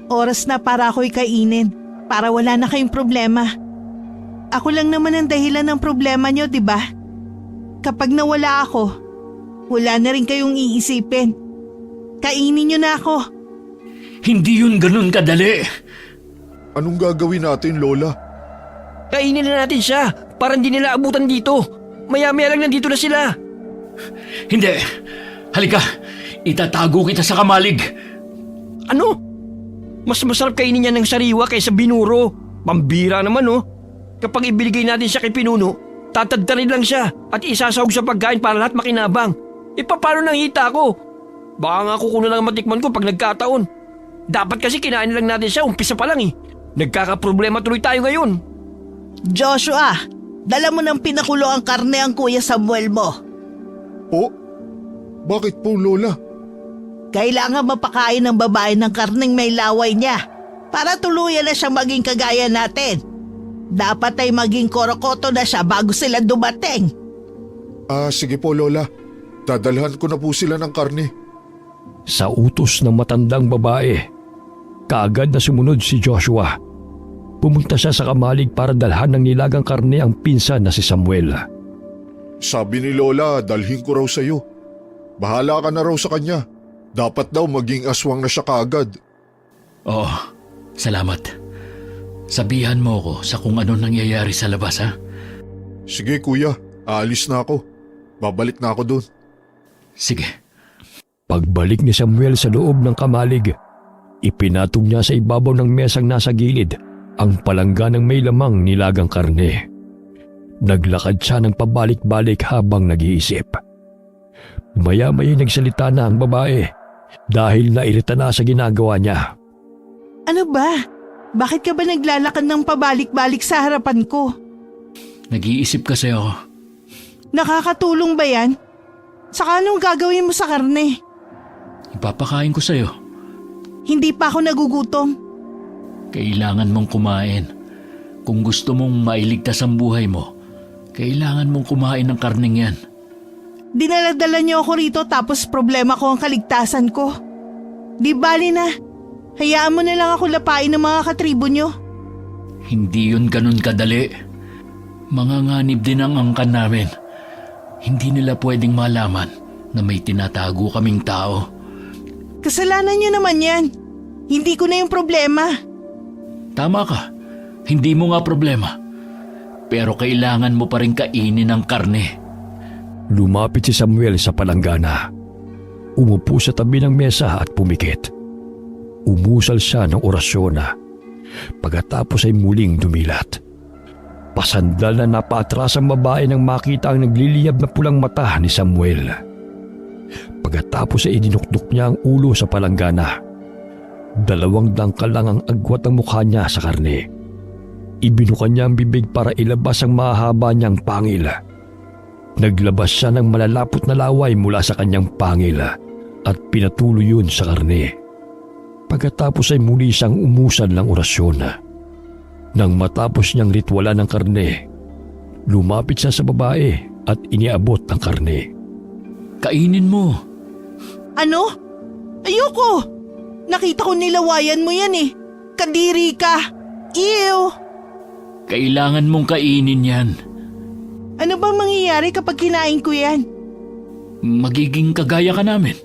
Oras na para ako'y kainin. Para wala na kayong problema. Ako lang naman ang dahilan ng problema nyo, di ba? Kapag nawala ako, wala na rin kayong iisipin. Kainin nyo na ako. Hindi yun ganun kadali. Anong gagawin natin, Lola? Kainin na natin siya para hindi nila abutan dito. Maya-maya lang nandito na sila. Hindi. Halika, itatago kita sa kamalig. Ano? Mas masarap kainin niya ng sariwa kaysa binuro. Pambira naman oh. Kapag ibiligay natin siya kay Pinuno, tatadtarin lang siya at isasahog sa pagkain para lahat makinabang. E paano nang hita ko? Baka nga kukuno lang matikman ko pag nagkataon. Dapat kasi kinain lang natin siya umpisa pa lang eh. Nagkakaproblema tuloy tayo ngayon. Joshua, dala mo ng pinakulo ang karne ang Kuya Samuel mo. Po? Bakit po, Lola? Kailangan mapakain ng babae ng karneng may laway niya para tuluyan na siyang maging kagaya natin. Dapat ay maging korokoto na siya bago sila dumating. Sige po, Lola. Dadalhan ko na po sila ng karne. Sa utos ng matandang babae, kaagad na sumunod si Joshua. Pumunta siya sa kamalig para dalhan ng nilagang karne ang pinsan na si Samuel. Sabi ni Lola, dalhin ko raw sa'yo. Bahala ka na raw sa kanya. Dapat daw maging aswang na siya kaagad. Oo, salamat. Sabihan mo ko sa kung ano nangyayari sa labas, ha? Sige kuya, aalis na ako. Babalik na ako doon. Sige. Pagbalik ni Samuel sa loob ng kamalig, ipinatong niya sa ibabaw ng mesang nasa gilid ang palangga ng may lamang nilagang karne. Naglakad siya ng pabalik-balik habang nag-iisip. Maya-maya nagsalita na ang babae dahil nairita na sa ginagawa niya. Ano ba? Bakit ka ba naglalakad ng pabalik-balik sa harapan ko? Nag-iisip kasi ako. Nakakatulong ba yan? Saka anong gagawin mo sa karne? Ipapakain ko sa'yo. Hindi pa ako nagugutom. Kailangan mong kumain. Kung gusto mong mailigtas ang buhay mo, kailangan mong kumain ng karneng yan. Dinaladala niyo ako rito tapos problema ko ang kaligtasan ko. Di bali na. Hayaan mo na lang ako lapain ng mga katribo niyo. Hindi yun ganun kadali. Manganganib din ang angkan namin. Hindi nila pwedeng malaman na may tinatago kaming tao. Kasalanan niyo naman yan. Hindi ko na yung problema. Tama ka. Hindi mo nga problema. Pero kailangan mo pa rin kainin ang karne. Lumapit si Samuel sa palanggana. Umupo sa tabi ng mesa at pumikit. Umusal siya ng orasyon na. Pagkatapos ay muling dumilat. Pasandal na napaatras ang babae nang makita ang nagliliyab na pulang mata ni Samuel. Pagkatapos ay idinukdok niya ang ulo sa palanggana. 2 dangkal lang ang agwat ng mukha niya sa karne. Ibinukan niya ang bibig para ilabas ang mahaba niyang pangil. Naglabas siya ng malalapot na laway mula sa kanyang pangil at pinatuloy yun sa karne. Pagkatapos ay muli siyang umusad ng orasyon. Nang matapos niyang ritwala ng karne, lumapit siya sa babae at iniabot ang karne. Kainin mo. Ano? Ayoko! Nakita ko nilawayan mo yan eh. Kadiri ka! Ew! Kailangan mong kainin yan. Ano bang mangyayari kapag kinain ko yan? Magiging kagaya ka namin.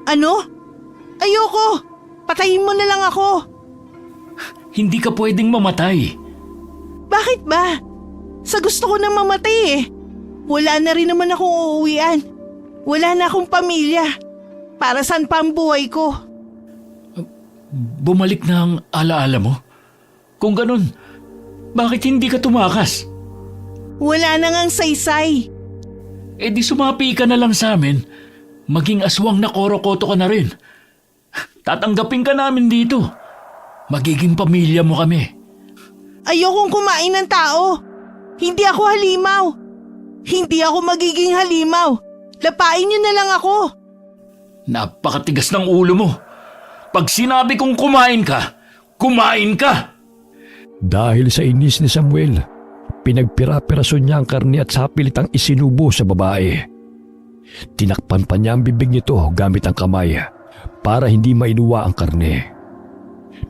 Ano? Ayoko! Patayin mo na lang ako! Hindi ka pwedeng mamatay. Bakit ba? Sa gusto ko na mamatay eh. Wala na rin naman akong uuwian. Wala na akong pamilya. Para saan pa ang buhay ko? Bumalik na ang alaala mo. Kung ganun, bakit hindi ka tumakas? Wala na ngang saysay. Eh di sumapi ka na lang sa amin. Maging aswang na korokoto ka na rin. Tatanggapin ka namin dito. Magiging pamilya mo kami. Ayokong kumain ng tao. Hindi ako halimaw. Hindi ako magiging halimaw. Lapain niyo na lang ako. Napakatigas ng ulo mo. Pag sinabi kong kumain ka, kumain ka! Dahil sa inis ni Samuel, pinagpira-pirason niya ang karne at sapilitang isinubo sa babae. Tinakpan pa niya ang bibig nito gamit ang kamay para hindi mailuwa ang karne.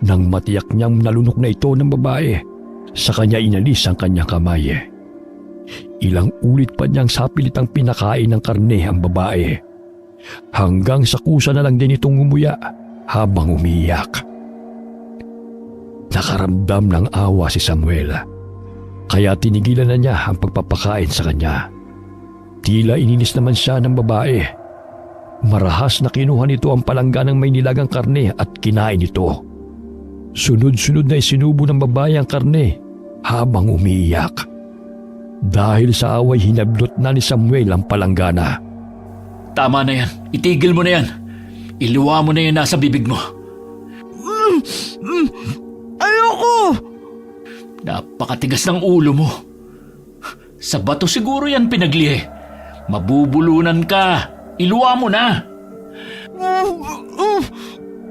Nang matiyak niyang nalunok na ito ng babae, sa kanya inalis ang kanyang kamay. Ilang ulit pa niyang sapilitang pinakain ng karne ang babae. Hanggang sa kusa na lang din itong umuya habang umiiyak. Nakaramdam ng awa si Samuel, kaya tinigilan na niya ang pagpapakain sa kanya. Tila ininis naman siya ng babae. Marahas na kinuha nito ang palangga ng may nilagang karne at kinain ito. Sunod-sunod na isinubo ng babae ang karne habang umiiyak. Dahil sa away hinablot na ni Samuel ang palanggana. Tama na yan. Itigil mo na yan. Iluwa mo na yan nasa bibig mo. Ayoko! Napakatigas ng ulo mo. Sa bato siguro yan pinaglihe. Mabubulunan ka. Iluwa mo na.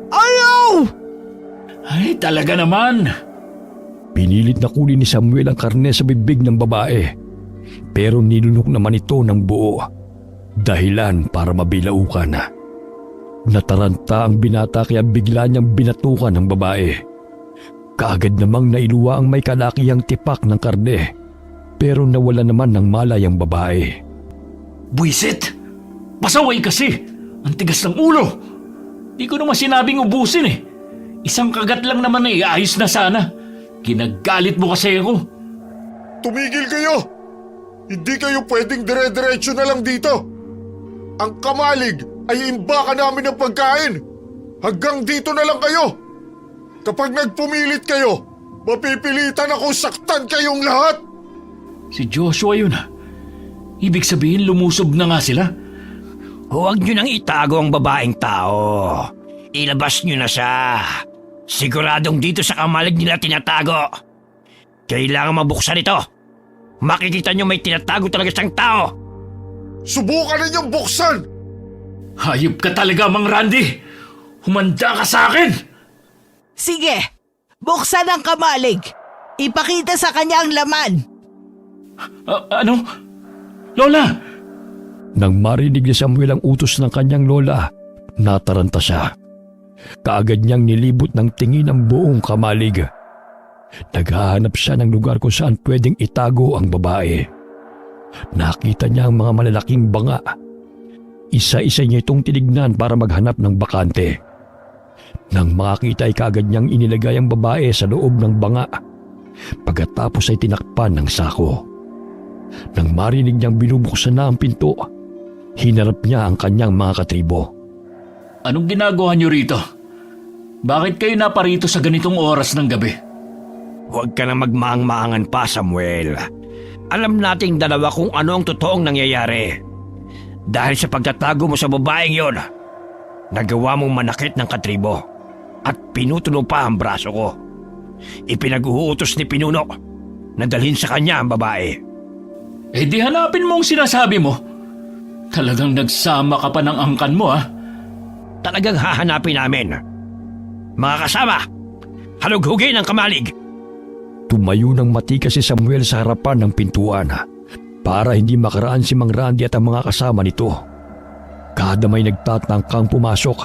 Ayaw! Ay, talaga naman. Pinilit na kunin ni Samuel ang karne sa bibig ng babae. Pero nilunok naman ito ng buo. Dahilan para mabilaukan. Nataranta ang binata kaya bigla niyang binatukan ng babae. Kaagad namang nailuwa ang may kalakihang tipak ng karne. Pero nawala naman ng malay ang babae. Buisit! Pasaway kasi! Ang tigas ng ulo! Di ko naman sinabing ubusin eh. Isang kagat lang naman eh, ayos na sana. Ginagalit mo kasi ako. Tumigil kayo! Hindi kayo pwedeng dire-diretso na lang dito. Ang kamalig ay imbakan namin ng pagkain. Hanggang dito na lang kayo. Kapag nagpumilit kayo, mapipilitan akong saktan kayong lahat. Si Joshua yun ah. Ibig sabihin lumusob na nga sila. Huwag niyo nang itago ang babaeng tao. Ilabas niyo na siya. Siguradong dito sa kamalig nila tinatago. Kailangan mabuksan ito. Makikita niyo may tinatago talaga siyang tao. Subukan ninyong buksan. Hayop ka talaga, Mang Randy! Humanda ka sa akin! Sige, buksan ang kamalig. Ipakita sa kanya ang laman. Ano? Lola! Nang marinig ni Samuel ang utos ng kanyang lola, nataranta siya. Kaagad niyang nilibot ng tingin ang buong kamalig. Naghahanap siya ng lugar kung saan pwedeng itago ang babae. Nakita niya ang mga malalaking banga. Isa-isa niya itong tinignan para maghanap ng bakante. Nang makakita ay kaagad niyang inilagay ang babae sa loob ng banga. Pagkatapos ay tinakpan ng sako. Nang marinig niyang binubuksan na ang pinto, hinarap niya ang kanyang mga katribo. Anong ginagawa niyo rito? Bakit kayo naparito sa ganitong oras ng gabi? Huwag ka na magmaang-maangan pa, Samuel. Alam nating dalawa kung ano ang totoong nangyayari. Dahil sa pagtatago mo sa babaeng yon, nagawa mong manakit ng katribo at pinutulo pa ang braso ko. Ipinag-uutos ni Pinuno na dalhin sa kanya ang babae. Eh di hanapin mo ang sinasabi mo. Talagang nagsama ka pa ng angkan mo ah. Talagang hahanapin namin. Mga kasama, halughugin ang kamalig. Tumayo ng matikas si Samuel sa harapan ng pintuan para hindi makaraan si Mang Randy at ang mga kasama nito. Kada may nagtatangkang pumasok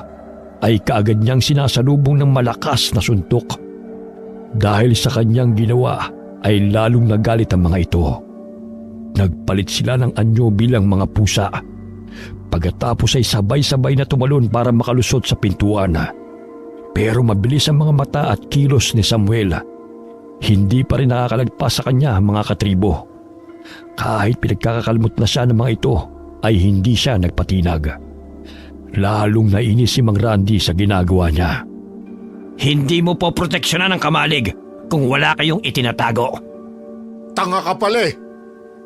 ay kaagad niyang sinasalubong ng malakas na suntok. Dahil sa kanyang ginawa ay lalong nagalit ang mga ito. Nagpalit sila ng anyo bilang mga pusa. Pagkatapos ay sabay-sabay na tumalon para makalusot sa pintuan. Pero mabilis ang mga mata at kilos ni Samuel. Hindi pa rin nakakalagpas sa kanya ang mga katribo. Kahit pinagkakakalmot na siya ng mga ito, ay hindi siya nagpatinag. Lalong nainis si Mang Randy sa ginagawa niya. Hindi mo po proteksyonan ang kamalig kung wala kayong itinatago. Tanga ka pala eh.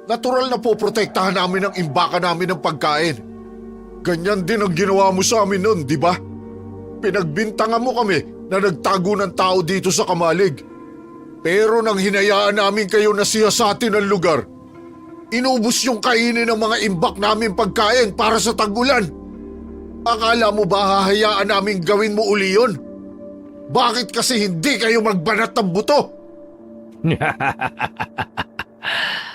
Natural na po protektahan namin ang imbaka namin ng pagkain. Ganyan din ang ginawa mo sa amin noon, di ba? Pinagbintangan mo kami na nagtago ng tao dito sa kamalig. Pero nang hinayaan namin kayo na siyasatin ang lugar, inubos yung kainin ng mga imbak namin pagkain para sa tag-ulan. Akala mo ba hahayaan namin gawin mo uli yun? Bakit kasi hindi kayo magbanat ng buto?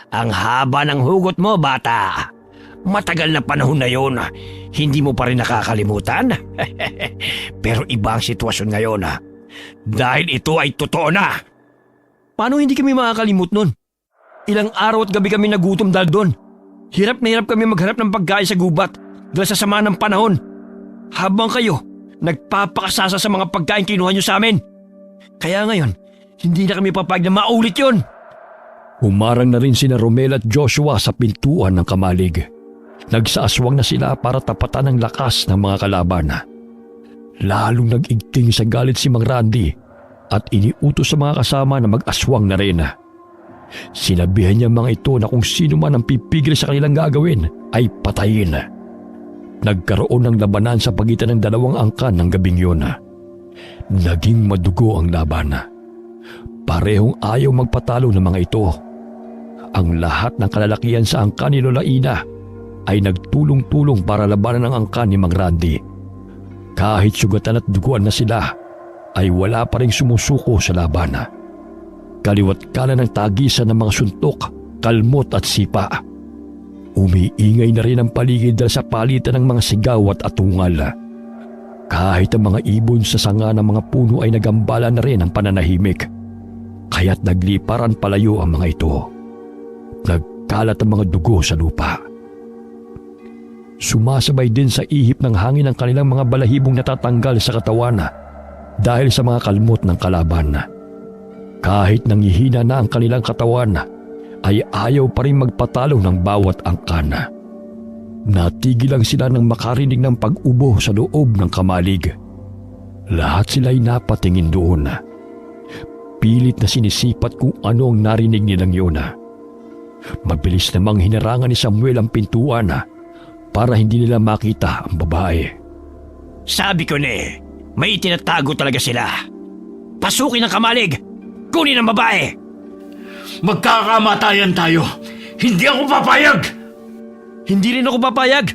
Ang haba ng hugot mo, bata. Matagal na panahon na yun. Hindi mo pa rin nakakalimutan? Pero iba ang sitwasyon ngayon. Dahil ito ay totoo na. Paano hindi kami makakalimut nun? Ilang araw at gabi kami nagutom dahil doon. Hirap na hirap kami maghanap ng pagkain sa gubat dahil sa sama ng panahon. Habang kayo, nagpapakasasa sa mga pagkain kinuha nyo sa amin. Kaya ngayon, hindi na kami papayag na maulit yun. Humarang na rin sina Romel at Joshua sa pintuan ng kamalig. Nagsaaswang na sila para tapatan ang lakas ng mga kalaban. Lalong nag-igting sa galit si Mang Randy at iniutos sa mga kasama na mag-aswang na rin. Sinabihan niya mga ito na kung sino man ang pipigil sa kanilang gagawin ay patayin. Nagkaroon ng labanan sa pagitan ng dalawang angkan ng gabing yun. Naging madugo ang laban. Parehong ayaw magpatalo ng mga ito. Ang lahat ng kalalakihan sa angkan ni Lola Ina ay nagtulong-tulong para labanan ang angkan ni Mang Randy. Kahit sugatan at duguan na sila, ay wala pa rin sumusuko sa laban. Kaliwat kanan ng tagisan ng mga suntok, kalmot at sipa. Umiingay na rin ang paligid dahil sa palitan ng mga sigaw at atungal. Kahit ang mga ibon sa sanga ng mga puno ay nagambala na rin ang pananahimik. Kaya't nagliparan palayo ang mga ito. Nagkalat ang mga dugo sa lupa. Sumasabay din sa ihip ng hangin ang kanilang mga balahibong natatanggal sa katawan dahil sa mga kalmot ng kalaban. Kahit nangihina na ang kanilang katawan, ay ayaw pa rin magpatalo ng bawat angkan. Natigil lang sila nang makarinig ng pag-ubo sa loob ng kamalig. Lahat sila ay napatingin doon. Pilit na sinisipat kung ano ang narinig nilang yun. Mabilis namang hinarangan ni Samuel ang pintuan para hindi nila makita ang babae. Sabi ko na may itinatago talaga sila. Pasukin ang kamalig! Kunin ang babae! Magkakamatayan tayo! Hindi ako papayag! Hindi rin ako papayag!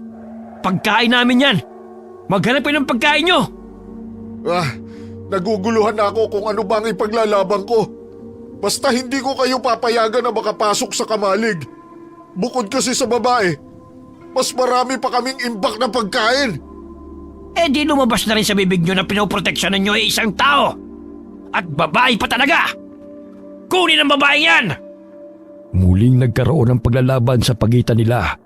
Pagkain namin yan! Maghanap kayo ng pagkain nyo! Naguguluhan na ako kung ano bang ipaglalaban ko. Basta hindi ko kayo papayagan na makapasok sa kamalig. Bukod kasi sa babae, mas marami pa kaming imbak na pagkain. Eh di lumabas na rin sa bibig nyo na pinoproteksyonan nyo ay isang tao! At babae pa talaga! Kunin ang babae yan! Muling nagkaroon ng paglalaban sa pagitan nila.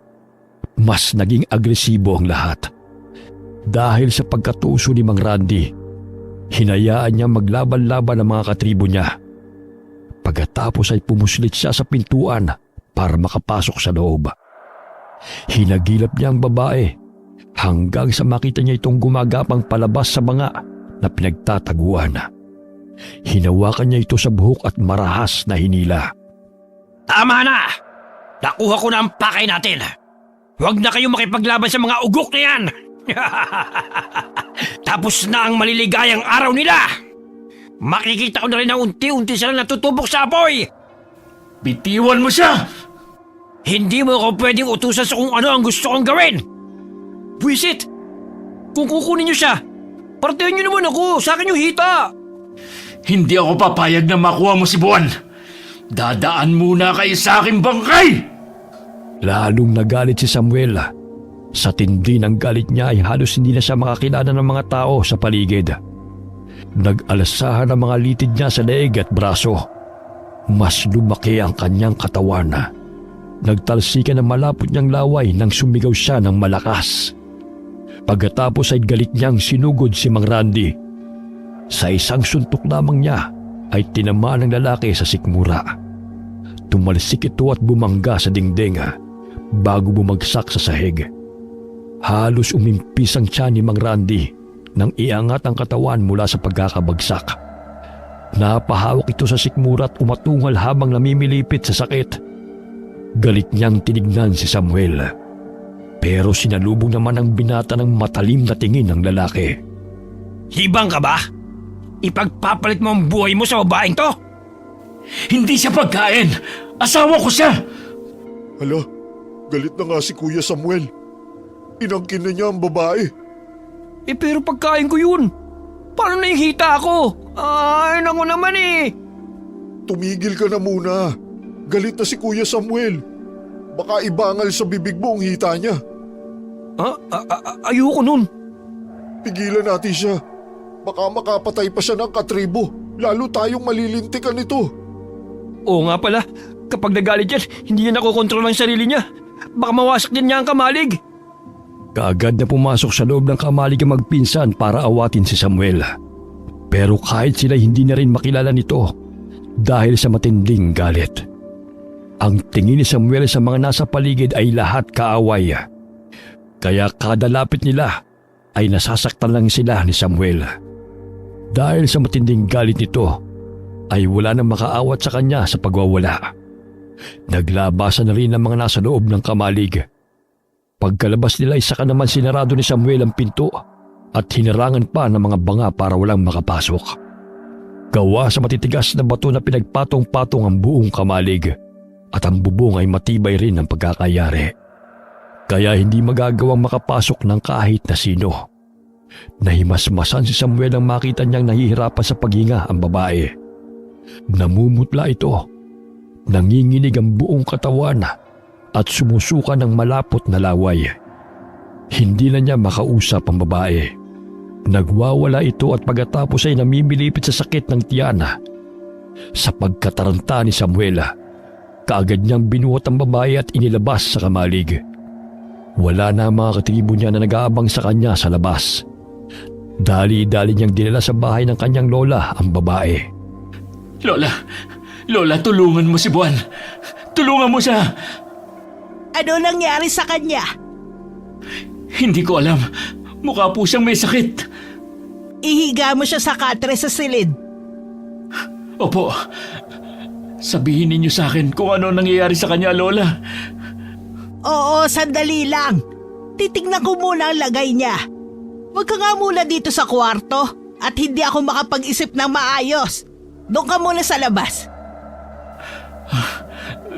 Mas naging agresibo ang lahat. Dahil sa pagkatuso ni Mang Randy, hinayaan niya maglaban-laban ang mga katribo niya. Pagkatapos ay pumuslit siya sa pintuan para makapasok sa loob. Hinagilap niya ang babae hanggang sa makita niya itong gumagapang palabas sa banga na pinagtataguan. Hinawakan niya ito sa buhok at marahas na hinila. Tama na! Nakuha ko na ang pakay natin. Huwag na kayong makipaglaban sa mga ugok na yan! Tapos na ang maliligayang araw nila! Makikita ko na rin na unti-unti silang natutubok sa apoy! Bitiwan mo siya! Hindi mo ako pwedeng utusan sa kung ano ang gusto kong gawin! Buisit! Kung kukunin niyo siya, partayan niyo naman ako! Sa akin yung hita! Hindi ako papayag na makuha mo si Buwan! Dadaan muna kayo sa aking bangkay! Lalong nagalit si Samuel. Sa tindi ng galit niya ay halos hindi na siya makakilala ng mga tao sa paligid. Nag-alasahan ang mga litid niya sa leeg at braso. Mas lumaki ang kanyang katawan. Nagtalsikan ng malapot niyang laway nang sumigaw siya ng malakas. Pagkatapos ay galit niyang sinugod si Mang Randy. Sa isang suntok lamang niya ay tinamaan ng lalaki sa sikmura. Tumalsik ito at bumangga sa dingding bago bumagsak sa sahig. Halos umimpis ang tiyan ni Mang Randy nang iangat ang katawan mula sa pagkakabagsak. Napahawak ito sa sikmura at umatungal habang namimilipit sa sakit. Galit niyang tinignan si Samuel. Pero sinalubong naman ang binata ng matalim na tingin ng lalaki. Hibang ka ba? Ipagpapalit mo ang buhay mo sa babaeng to? Hindi siya pagkain! Asawa ko siya! Hala, galit na nga si Kuya Samuel. Inangkin na niya ang babae. Eh pero pagkain ko yun. Paano na yung hita ako? Ay, naku naman eh. Tumigil ka na muna. Galit na si Kuya Samuel. Baka ibangal sa bibig mo ang hita niya. Ayoko nun. Pigilan natin siya. Baka makapatay pa siya ng katribo. Lalo tayong malilintikan nito. Oo nga pala, kapag nagalit yan, hindi niya nakokontrol ang sarili niya. Baka mawasak din niya ang kamalig. Kaagad na pumasok sa loob ng kamalig ang magpinsan para awatin si Samuel. Pero kahit sila hindi na rin makilala nito dahil sa matinding galit. Ang tingin ni Samuel sa mga nasa paligid ay lahat kaaway. Kaya kada lapit nila ay nasasaktan lang sila ni Samuel. Dahil sa matinding galit nito ay wala nang makaawat sa kanya sa pagwawala. Naglabasan na rin ang mga nasa loob ng kamalig. Pagkalabas nila ay saka naman sinarado ni Samuel ang pinto at hinarangan pa ng mga banga para walang makapasok. Gawa sa matitigas na bato na pinagpatong-patong ang buong kamalig at ang bubong ay matibay rin ang pagkakayari. Kaya hindi magagawang makapasok ng kahit na sino. Nahimasmasan si Samuel nang makita niyang nahihirapan sa paghinga ang babae. Namumutla ito. Nanginginig ang buong katawan at sumusuka ng malapot na laway. Hindi na niya makausap ang babae. Nagwawala ito at pagkatapos ay namimilipit sa sakit ng tiyan. Sa pagkataranta ni Samuel, kaagad niyang binuhat ang babae at inilabas sa kamalig. Wala na ang mga katribo niya na nag-aabang sa kanya sa labas. Dali-dali niyang dinala sa bahay ng kanyang lola ang babae. Lola, tulungan mo si Buwan. Tulungan mo siya. Ano nangyari sa kanya? Hindi ko alam. Mukha po siyang may sakit. Ihiga mo siya sa katre sa silid. Opo. Sabihin ninyo sa akin kung ano nangyayari sa kanya, Lola. Oo, sandali lang. Titignan ko muna ang lagay niya. Huwag ka nga muna dito sa kwarto at hindi ako makapag-isip ng maayos. Doon ka muna sa labas.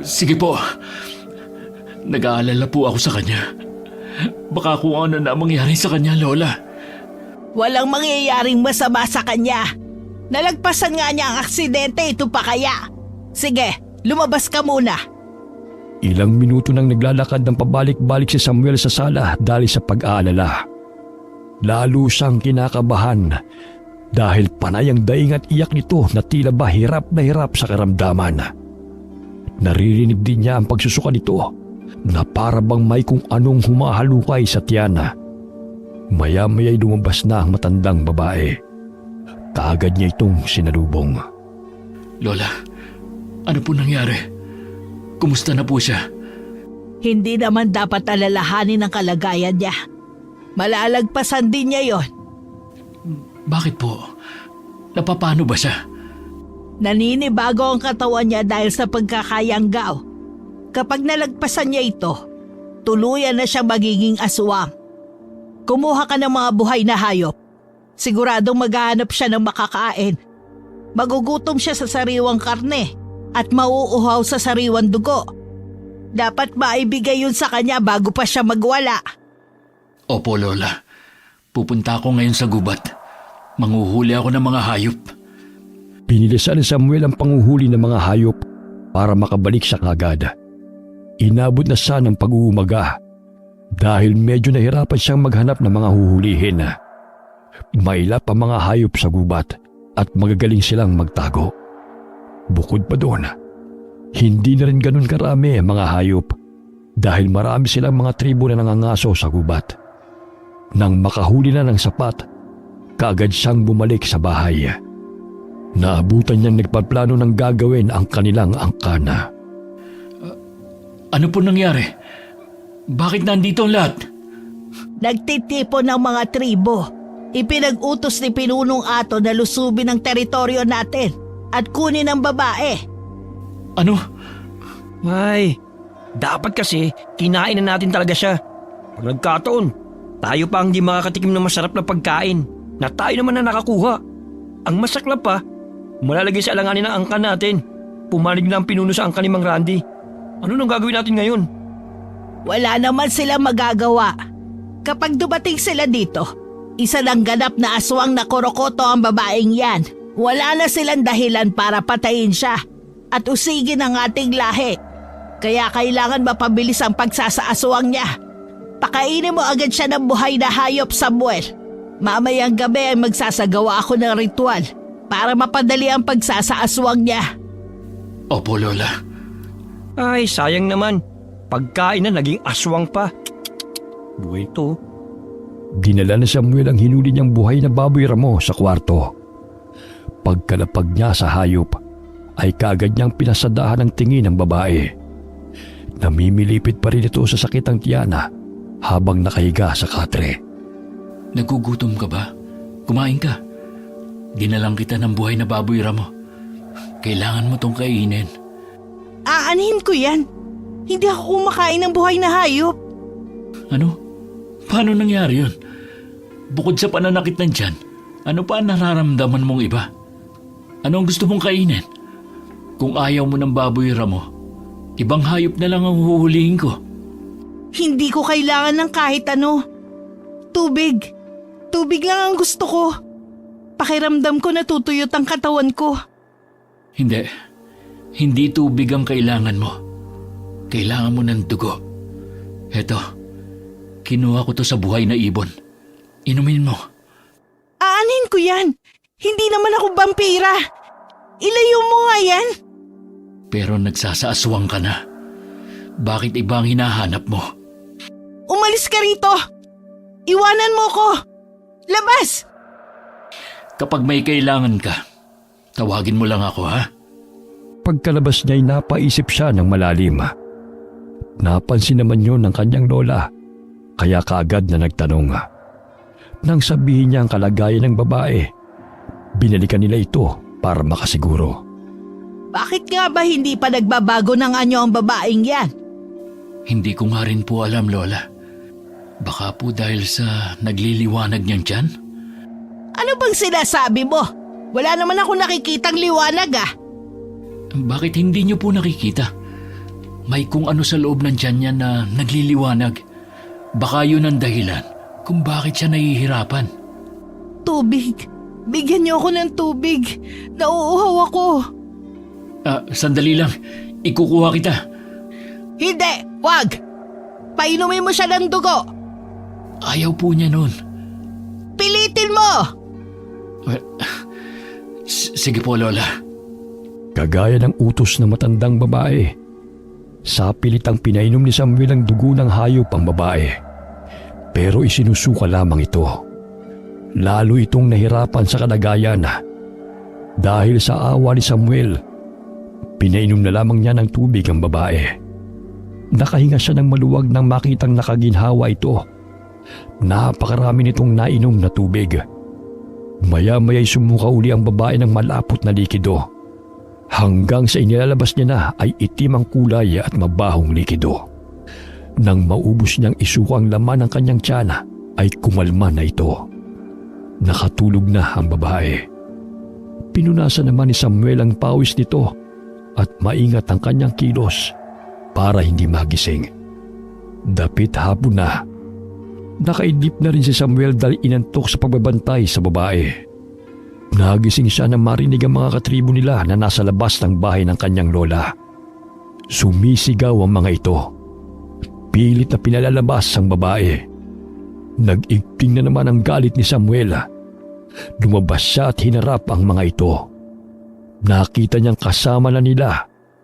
Sige po. Nag-aalala po ako sa kanya. Baka kung ano na mangyari sa kanya, Lola. Walang mangyayaring masama sa kanya. Nalagpasan nga niya ang aksidente, ito pa kaya. Sige, lumabas ka muna. Ilang minuto nang naglalakad ng pabalik-balik si Samuel sa sala dahil sa pag-aalala. Lalo siyang kinakabahan dahil panay ang daing at iyak nito na tila ba hirap na hirap sa karamdaman. Naririnig din niya ang pagsusuka nito na para bang may kung anong humahalukay sa tiyana. Maya-maya'y lumabas na ang matandang babae. Kaagad niya itong sinalubong. Lola, ano po nangyari? Kumusta na po siya? Hindi naman dapat alalahanin ang kalagayan niya. Malalagpasan din niya yon. Bakit po? Napapano ba siya? Naninibago ang katawan niya dahil sa pagkakayanggaw. Kapag nalagpasan niya ito, tuluyan na siya magiging aswang. Kumuha ka ng mga buhay na hayop. Siguradong maghahanap siya ng makakain. Magugutom siya sa sariwang karne at mauuhaw sa sariwang dugo. Dapat maibigay yun sa kanya bago pa siya magwala. Opo, Lola. Pupunta ako ngayon sa gubat. Manguhuli ako ng mga hayop. Pinilisan ni Samuel ang panguhuli ng mga hayop para makabalik siya kagad. Inabot na siya ng pag-uumaga dahil medyo nahirapan siyang maghanap ng mga huhulihin. Mailap ang mga hayop sa gubat at magagaling silang magtago. Bukod pa doon, hindi na rin ganun karami ang mga hayop dahil marami silang mga tribo na nangangaso sa gubat. Nang makahuli na ng sapat, kaagad siyang bumalik sa bahay. Naabutan niyang nagpaplano ng gagawin ang kanilang angkana. Ano po nangyari? Bakit nandito ang lahat? Nagtitipon ng mga tribo. Ipinag-utos ni Pinunong Ato na lusubin ang teritoryo natin at kunin ang babae. Ano? Ay, dapat kasi kinain na natin talaga siya. Pag nagkataon, tayo pa ang di makakatikim ng masarap na pagkain na tayo naman na nakakuha. Ang masaklap pa, malalagay sa alanganin ng angkan natin. Pumanig na ang pinuno sa angkan ni Mang Randy. Ano nang gagawin natin ngayon? Wala naman sila magagawa. Kapag dumating sila dito, isa lang ganap na aswang na korokoto ang babaeng yan. Wala na silang dahilan para patayin siya at usigin ang ating lahi. Kaya kailangan mapabilis ang pagsasaaswang niya. Pakainin mo agad siya ng buhay na hayop, Samuel. Mamayang gabi ay magsasagawa ako ng ritual para mapadali ang pagsasaaswang niya. Opo, Lola. Ay, sayang naman. Pagkain na naging aswang pa. Buhay to. Dinala ni Samuel ang hinuli niyang buhay na baboy ramo sa kwarto. Pagkalapag niya sa hayop, ay kaagad niyang pinasadahan ng tingin ng babae. Namimilipit pa rin ito sa sakit ng tiyana habang nakahiga sa katre. Nagugutom ka ba? Kumain ka. Dinalang kita ng buhay na baboy ramo. Kailangan mo tong kainin. Aanhin ko yan. Hindi ako kumakain ng buhay na hayop. Ano? Paano nangyari yun? Bukod sa pananakit ng tiyan, ano pa ang nararamdaman mong iba? Ano ang gusto mong kainin? Kung ayaw mo ng baboy ramo, ibang hayop na lang ang huhulihin ko. Hindi ko kailangan ng kahit ano. Tubig. Tubig lang ang gusto ko. Pakiramdam ko natutuyot ang katawan ko. Hindi. Hindi tubig ang kailangan mo. Kailangan mo ng dugo. Heto, kinuha ko to sa buhay na ibon. Inumin mo. Aanhin ko yan. Hindi naman ako vampira. Ilayo mo nga yan. Pero nagsasaaswang ka na. Bakit iba ang hinahanap mo? Umalis ka rito! Iwanan mo ko! Labas! Kapag may kailangan ka, tawagin mo lang ako, ha? Pagkalabas niya'y napaisip siya ng malalim. Napansin naman yun ng kanyang lola, kaya kaagad na nagtanong. Nang sabihin niya ang kalagayan ng babae, binalikan nila ito para makasiguro. Bakit nga ba hindi pa nagbabago ng anyo ang babaeng yan? Hindi ko nga rin po alam, Lola. Baka po dahil sa nagliliwanag niyang tiyan? Ano bang sinasabi mo? Wala naman ako nakikitang liwanag ah. Bakit hindi niyo po nakikita? May kung ano sa loob ng tiyan niya na nagliliwanag. Baka yun ang dahilan kung bakit siya nahihirapan. Tubig. Bigyan niyo ako ng tubig. Nauuhaw ako. Sandali lang. Ikukuha kita. Hindi, wag. Painumin mo siya ng dugo. Ayaw po niya nun. Pilitin mo! Sige po, Lola. Kagaya ng utos ng matandang babae, sa pilitang pinainom ni Samuel ang dugo ng hayop ang babae. Pero isinusuka lamang ito. Lalo itong nahirapan sa kalagayan. Dahil sa awa ni Samuel, pinainom na lamang niya ng tubig ang babae. Nakahinga siya ng maluwag nang makitang nakaginhawa ito. Napakarami nitong nainom na tubig. Maya-maya'y sumuka uli ang babae ng malapot na likido. Hanggang sa inilalabas niya na ay itim ang kulay at mabahong likido. Nang maubos niyang isuka ang laman ng kanyang tiyan, ay kumalma na ito. Nakatulog na ang babae. Pinunasan naman ni Samuel ang pawis nito at maingat ang kanyang kilos para hindi magising. Dapit hapon na. Nakaidlip na rin si Samuel dahil inantok sa pagbabantay sa babae. Nagising siya nang marinig ang mga katribo nila na nasa labas ng bahay ng kanyang lola. Sumisigaw ang mga ito. Pilit na pinalalabas ang babae. Nag-igting na naman ang galit ni Samuel. Lumabas siya at hinarap ang mga ito. Nakita niyang kasama na nila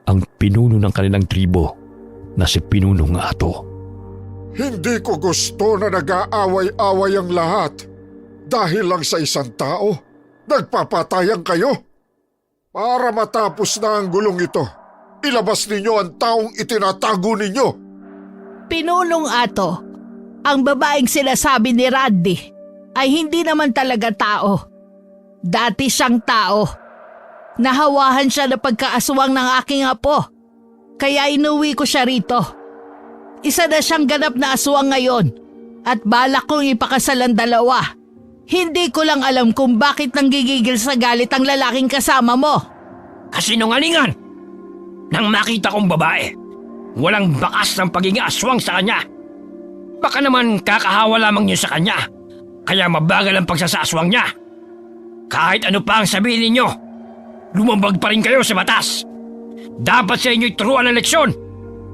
ang pinuno ng kanilang tribo na si Pinunong Ato. Hindi ko gusto na nag-aaway-away ang lahat. Dahil lang sa isang tao, nagpapatayan kayo. Para matapos na ang gulong ito, ilabas ninyo ang taong itinatago ninyo. Pinulong Ato, ang babaeng sinasabi ni Randy ay hindi naman talaga tao. Dati siyang tao. Nahawahan siya na pagkaaswang ng aking apo. Kaya inuwi ko siya rito. Isa na siyang ganap na aswang ngayon at balak kong ipakasal ang dalawa. Hindi ko lang alam kung bakit nanggigigil sa galit ang lalaking kasama mo. Kasinungalingan! Nang makita kong babae, walang bakas ng pagiging aswang sa kanya. Baka naman kakahawa lamang niyo sa kanya, kaya mabagal ang pagsasaswang niya. Kahit ano pa ang sabihin ninyo, lumambag pa rin kayo sa batas. Dapat sa inyo'y turuan ng leksyon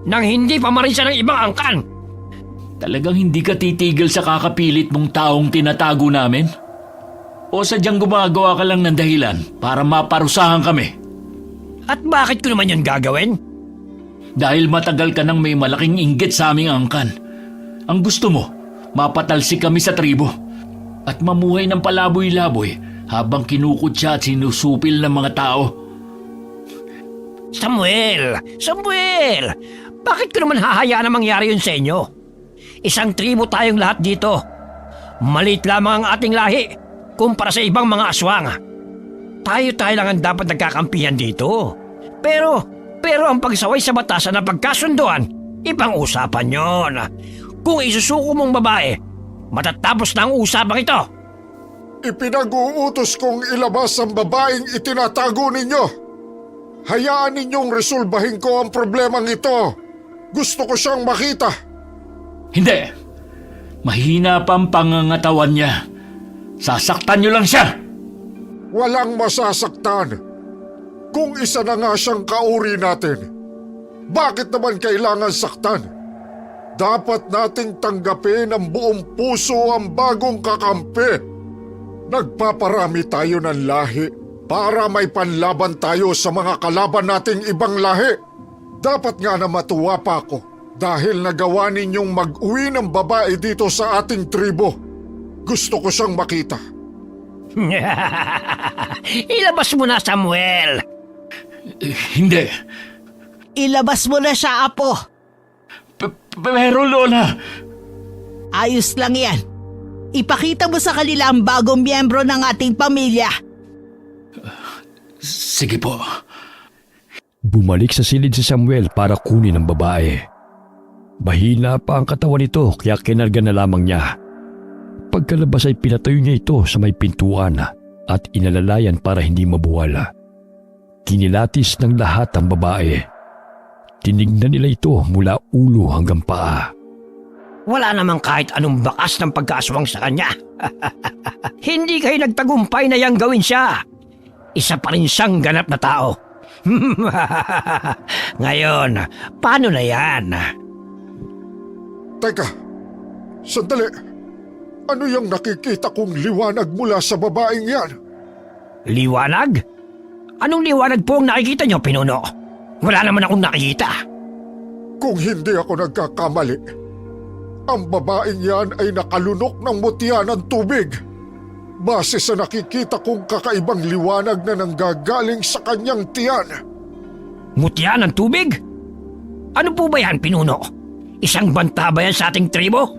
nang hindi pa marin siya ng ibang angkan. Talagang hindi ka titigil sa kakapilit mong taong tinatago namin? O sadyang gumagawa ka lang ng dahilan para maparusahan kami? At bakit ko naman yun gagawin? Dahil matagal ka nang may malaking inggit sa aming angkan. Ang gusto mo, mapatalsik kami sa tribo at mamuhay ng palaboy-laboy habang kinukutsa at sinusupil ng mga tao. Samuel! Bakit ko naman hahayaan na mangyari yun sa inyo? Isang tribo tayong lahat dito. Maliit lamang ang ating lahi kumpara sa ibang mga aswang. Tayo lang ang dapat nagkakampihan dito. Pero ang pagsaway sa batasan na pagkasunduan, ibang usapan yon. Kung isusuko mong babae, matatapos na ang usapang ito. Ipinag-uutos kong ilabas ang babaeng itinatago ninyo. Hayaan ninyong resolbahin ko ang problemang ito. Gusto ko siyang makita. Hindi! Mahina pa ang pangangatawan niya. Sasaktan niyo lang siya! Walang masasaktan. Kung isa na nga siyang kauri natin, bakit naman kailangan saktan? Dapat nating tanggapin ng buong puso ang bagong kakampi. Nagpaparami tayo ng lahi para may panlaban tayo sa mga kalaban nating ibang lahi. Dapat nga na matuwa pa ako Dahil nagawa ninyong mag-uwi ng babae dito sa ating tribo, gusto ko siyang makita. Ilabas mo na, Samuel. Hindi. Ilabas mo na siya, Apo. Pero Lola, Ayos lang yan. Ipakita mo sa kanila ang bagong miyembro ng ating pamilya. sige po. Bumalik sa silid si Samuel para kunin ang babae. Bahina pa ang katawan nito kaya kinarga na lamang niya. Pagkalabas ay pinatayo niya ito sa may pintuan at inalalayan para hindi mabuwala. Kinilatis ng lahat ang babae. Tinignan nila ito mula ulo hanggang paa. Wala namang kahit anong bakas ng pagkaaswang sa kanya. Hindi kayo nagtagumpay na yang gawin siya. Isa pa rin siyang ganap na tao. Ngayon, paano na yan? Teka, sandali. Ano yung nakikita kong liwanag mula sa babaeng yan? Liwanag? Anong liwanag po ang nakikita niyo, Pinuno? Wala naman akong nakikita. Kung hindi ako nagkakamali, ang babaeng yan ay nakalunok ng mutya ng tubig. Base sa nakikita kong kakaibang liwanag na nanggagaling sa kanyang tiyan. Mutya ng tubig? Ano po ba yan, Pinuno? Isang banta ba yan sa ating tribo?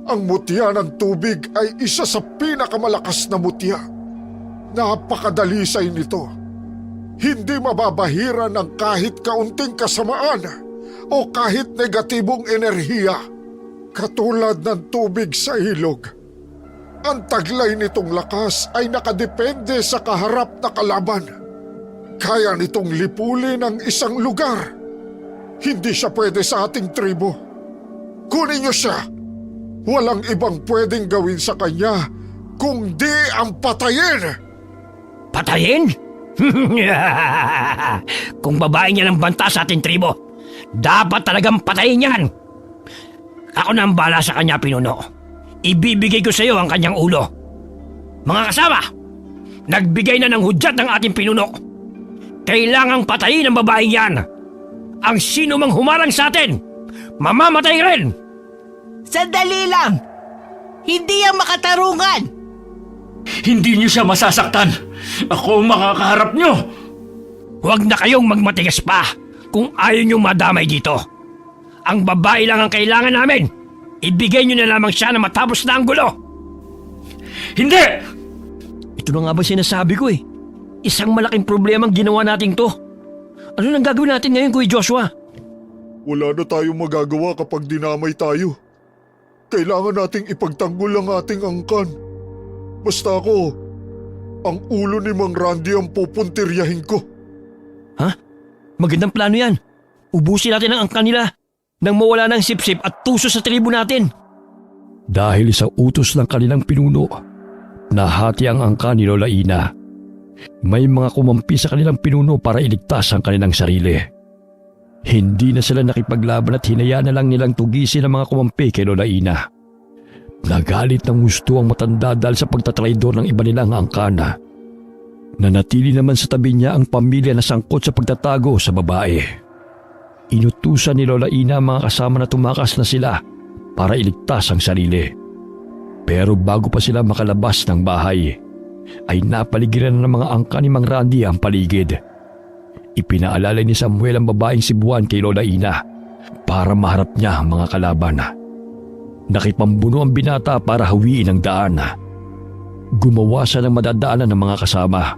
Ang mutya ng tubig ay isa sa pinakamalakas na mutya. Napakadalisay nito. Hindi mababahira ng kahit kaunting kasamaan o kahit negatibong enerhiya, katulad ng tubig sa ilog. Ang taglay nitong lakas ay nakadepende sa kaharap na kalaban. Kaya nitong lipulin ang isang lugar. Hindi siya pwede sa ating tribo. Kunin niyo siya. Walang ibang pwedeng gawin sa kanya kung di ang patayin. Patayin? Kung babae niya ng banta sa ating tribo, dapat talagang patayin yan. Ako na ang bala sa kanya, Pinuno. Ibibigay ko sa iyo ang kanyang ulo. Mga kasama, nagbigay na ng hudyat ng ating Pinuno. Kailangang patayin ang babaeng yan. Ang sino mang humarang sa atin, mamamatay rin. Sandali lang! Hindi yan makatarungan! Hindi niyo siya masasaktan. Ako ang makakaharap niyo. Huwag na kayong magmatigas pa kung ayaw niyong madamay dito. Ang babae lang ang kailangan namin. Ibigay niyo na lamang siya na matapos na ang gulo. Hindi! Ito na nga ba sinasabi ko eh. Isang malaking problema ang ginawa natin to. Ano nang gagawin natin ngayon, Kuya Joshua? Wala na tayong magagawa kapag dinamay tayo. Kailangan nating ipagtanggol ang ating angkan. Basta ako, ang ulo ni Mang Randy ang pupuntiryahin ko. Ha? Magandang plano yan. Ubusin natin ang angkan nila nang mawala ng sipsip at tuso sa tribo natin. Dahil sa utos ng kanilang pinuno, nahati ang angka ni Lola Ina. May mga kumampi sa kanilang pinuno para iligtas ang kanilang sarili. Hindi na sila nakipaglaban at hinayaan na lang nilang tugisin ang mga kumampi kay Lola Ina. Nagalit ng gusto ang matanda dahil sa pagtatraidor ng iba nilang angkana. Nanatili naman sa tabi niya ang pamilya na sangkot sa pagtatago sa babae. Inutusan ni Lola Ina ang mga kasama na tumakas na sila para iligtas ang sarili. Pero bago pa sila makalabas ng bahay, ay napaligiran ng mga angka ni Mang Randy ang paligid. Ipinaalala ni Samuel ang babaeng si Buwan kay Lola Ina para maharap niya ang mga kalaban. Nakipambuno ang binata para hawiin ang daan. Gumawa siya ng madadaanan ng mga kasama.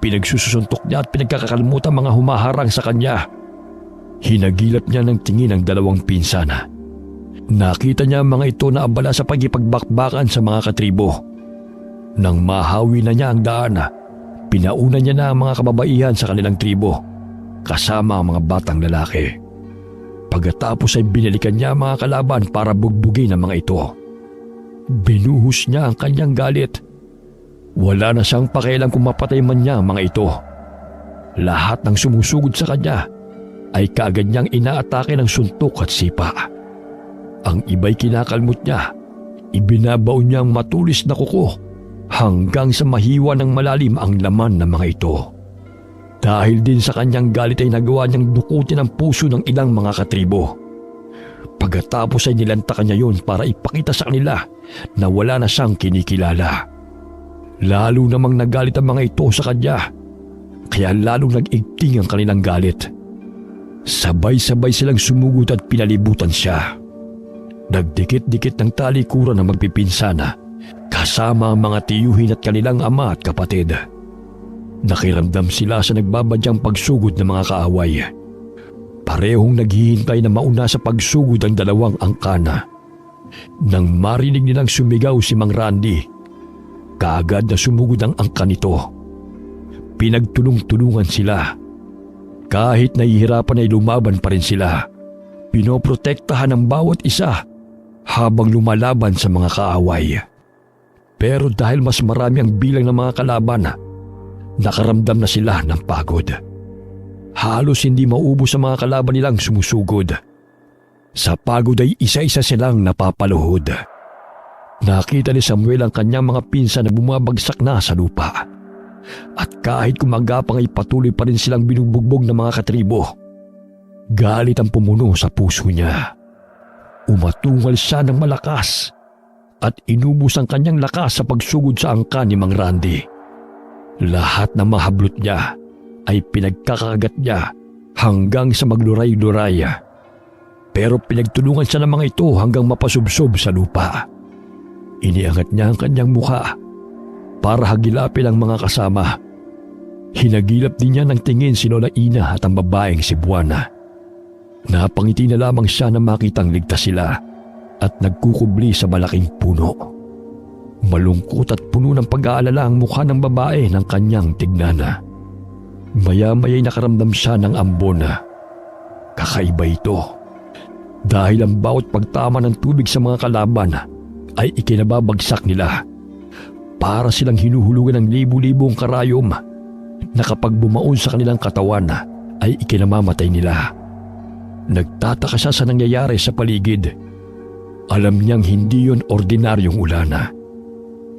Pinagsusuntok niya at pinagkakakalimutan mga humaharang sa kanya. Hinagilap niya ng tingin ang dalawang pinsan. Nakita niya ang mga ito na abala sa pagipagbakbakan sa mga katribo. Nang mahawi na niya ang daan, pinauna niya na ang mga kababaihan sa kanilang tribo, kasama ang mga batang lalaki. Pagkatapos ay binalikan niya ang mga kalaban para bugbugin ang mga ito. Binuhos niya ang kanyang galit. Wala na siyang pakialam kung mapatay man niya ang mga ito. Lahat ng sumusugod sa kanya ay kaagad niyang inaatake ng suntok at sipa. Ang iba'y kinakalmot niya. Ibinabaon niya ang matulis na kuko hanggang sa mahiwa ng malalim ang laman ng mga ito. Dahil din sa kanyang galit ay nagawa niyang dukutin ang puso ng ilang mga katribo. Pagkatapos ay nilantakan niya yun para ipakita sa kanila na wala na siyang kinikilala. Lalo namang nagalit ang mga ito sa kanya, kaya lalong nag-igting ang kanilang galit. Sabay-sabay silang sumugod at pinalibutan siya. Nagdikit-dikit ng talikuran ng magpipinsana kasama ang mga tiyuhin at kanilang ama at kapatid. Nakiramdam sila sa nagbabadyang pagsugod ng mga kaaway. Parehong naghihintay na mauna sa pagsugod ang dalawang angkana. Nang marinig nilang sumigaw si Mang Randy, kaagad na sumugod ang angkan nito. Pinagtulong-tulungan sila. Kahit nahihirapan ay lumaban pa rin sila. Pinoprotektahan ang bawat isa habang lumalaban sa mga kaaway. Pero dahil mas marami ang bilang ng mga kalaban, nakaramdam na sila ng pagod. Halos hindi maubos ang mga kalaban nilang sumusugod. Sa pagod ay isa-isa silang napapaluhod. Nakita ni Samuel ang kanyang mga pinsan na bumabagsak na sa lupa. At kahit kumagapang ay patuloy pa rin silang binubugbog ng mga katribo. Galit ang pumuno sa puso niya. Umatungal siya ng malakas at inubos ang kanyang lakas sa pagsugod sa angkan ni Mang Randy. Lahat ng mahablot niya ay pinagkakagat niya hanggang sa magluray-luray. Pero pinagtulungan siya ng mga ito hanggang mapasubsob sa lupa. Iniangat niya ang kanyang mukha para hagilapin ang mga kasama. Hinagilap din niya ng tingin si Lola Ina at ang babaeng si Buwana. Napangiti na lamang siya na makitang ligtas sila at nagkukubli sa malaking puno. Malungkot at puno ng pag-aalala ang mukha ng babae ng kanyang tignan. Maya-maya'y nakaramdam siya ng ambon. Kakaiba ito. Dahil ang bawat pagtama ng tubig sa mga kalaban ay ikinababagsak nila. Para silang hinuhulugan ng libu-libong karayom na kapag bumaon sa kanilang katawan ay ikinamamatay nila. Nagtataka siya sa nangyayari sa paligid. Alam niyang hindi yon ordinaryong ulan.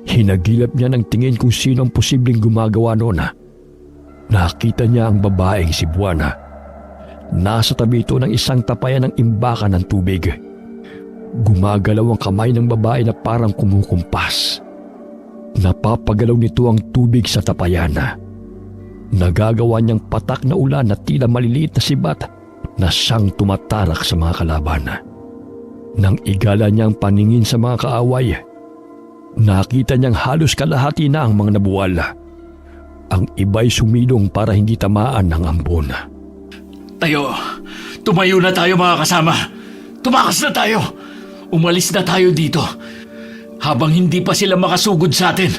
Hinagilap niya ng tingin kung sino ang posibleng gumagawa noon. Nakita niya ang babaeng si Buwana. Nasa tabi ito ng isang tapayan ng imbakan ng tubig. Gumagalaw ang kamay ng babae na parang kumukumpas. Napapagalaw nito ang tubig sa tapayan. Nagagawa niyang patak na ulan na tila maliliit na sibat na siyang tumatarak sa mga kalaban. Nang igala niya ang paningin sa mga kaaway, nakita niyang halos kalahati na ang mga nabuwal. Ang iba'y sumilong para hindi tamaan ng ambon. Tayo! Tumayo na tayo mga kasama! Tumakas na tayo! Umalis na tayo dito habang hindi pa sila makasugod sa atin.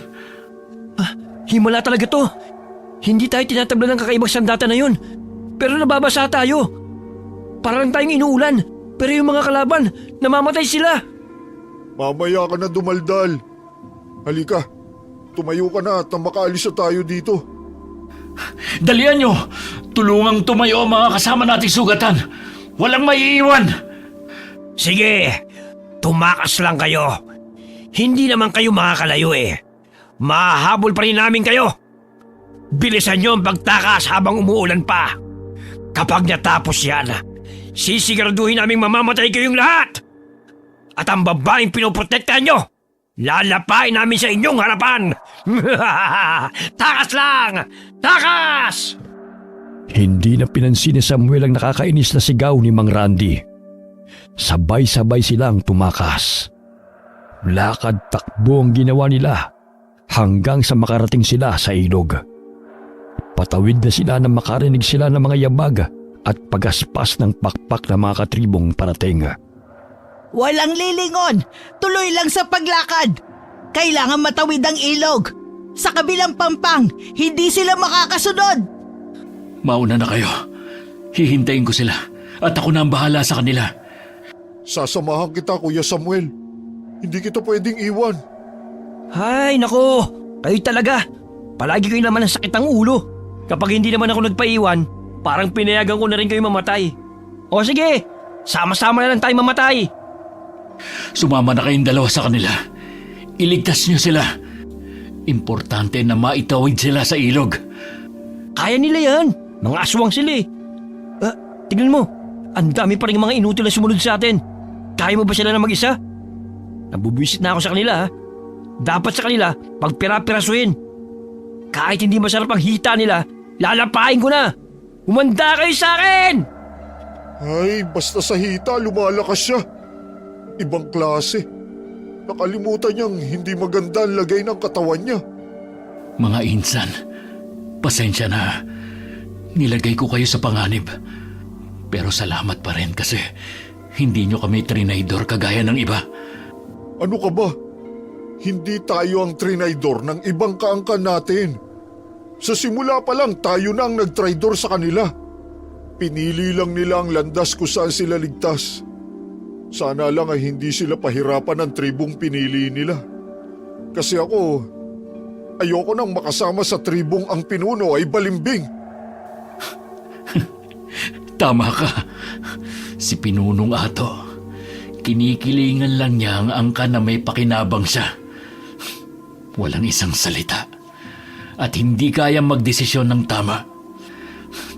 Himala talaga to. Hindi tayo tinatabla ng kakaibang sandata na yun. Pero nababasa tayo. Para lang tayong inuulan. Pero yung mga kalaban, namamatay sila. Mamaya ka na dumaldal. Halika, tumayo ka na at makaalis na tayo dito. Dalian nyo! Tulungang tumayo ang mga kasama nating sugatan. Walang maiiwan. Sige, tumakas lang kayo. Hindi naman kayo makakalayo eh. Mahahabol pa rin namin kayo. Bilisan nyo ang pagtakas habang umuulan pa. Kapag natapos yan, sisiguraduhin naming mamamatay kayong lahat. At ang babaeng pinoprotektahan nyo, lalapain namin sa inyong harapan. Takas lang! Takas! Hindi na pinansin ni Samuel ang nakakainis na sigaw ni Mang Randy. Sabay-sabay silang tumakas. Lakad takbo ang ginawa nila hanggang sa makarating sila sa ilog. Patawid na sila na makarinig sila ng mga yabag at pagaspas ng pakpak ng mga katribong parating. Walang lilingon. Tuloy lang sa paglakad. Kailangan matawid ang ilog. Sa kabilang pampang, hindi sila makakasunod. Mauna na kayo. Hihintayin ko sila at ako na ang bahala sa kanila. Sasamahan kita, Kuya Samuel. Hindi kita pwedeng iwan. Ay, nako. Kayo talaga. Palagi kayo naman ang sakit ng ulo. Kapag hindi naman ako nagpaiwan, parang pinayagan ko na rin kayo mamatay. O sige, sama-sama na lang tayo mamatay. Sumama na kayong dalawa sa kanila. Iligtas niyo sila. Importante na maitawid sila sa ilog. Kaya nila yan. Mga aswang sila eh. Tignan mo, ang dami pa rin mga inutil na sumunod sa atin. Kaya mo ba sila na mag-isa? Nabubwisit na ako sa kanila ha. Dapat sa kanila, pagpira-pirasuhin. Kahit hindi masarap ang hita nila, lalapain ko na. Humanda kayo sa akin! Ay, basta sa hita, lumalakas siya. Ibang klase. Nakalimutan niyang hindi maganda ang lagay ng katawan niya. Mga insan, pasensya na. Nilagay ko kayo sa panganib. Pero salamat pa rin kasi hindi nyo kami trinaydor kagaya ng iba. Ano ka ba? Hindi tayo ang trinaydor ng ibang kaangkan natin. Sa simula pa lang tayo na ang nagtraydor sa kanila. Pinili lang nila ang landas kung saan sila ligtas. Sana lang ay hindi sila pahirapan ng tribong pinili nila. Kasi ako, ayoko nang makasama sa tribong ang pinuno ay balimbing. Tama ka. Si Pinunong Ato. Kinikilingan lang niya ang angka na may pakinabang siya. Walang isang salita. At hindi kaya magdesisyon ng tama.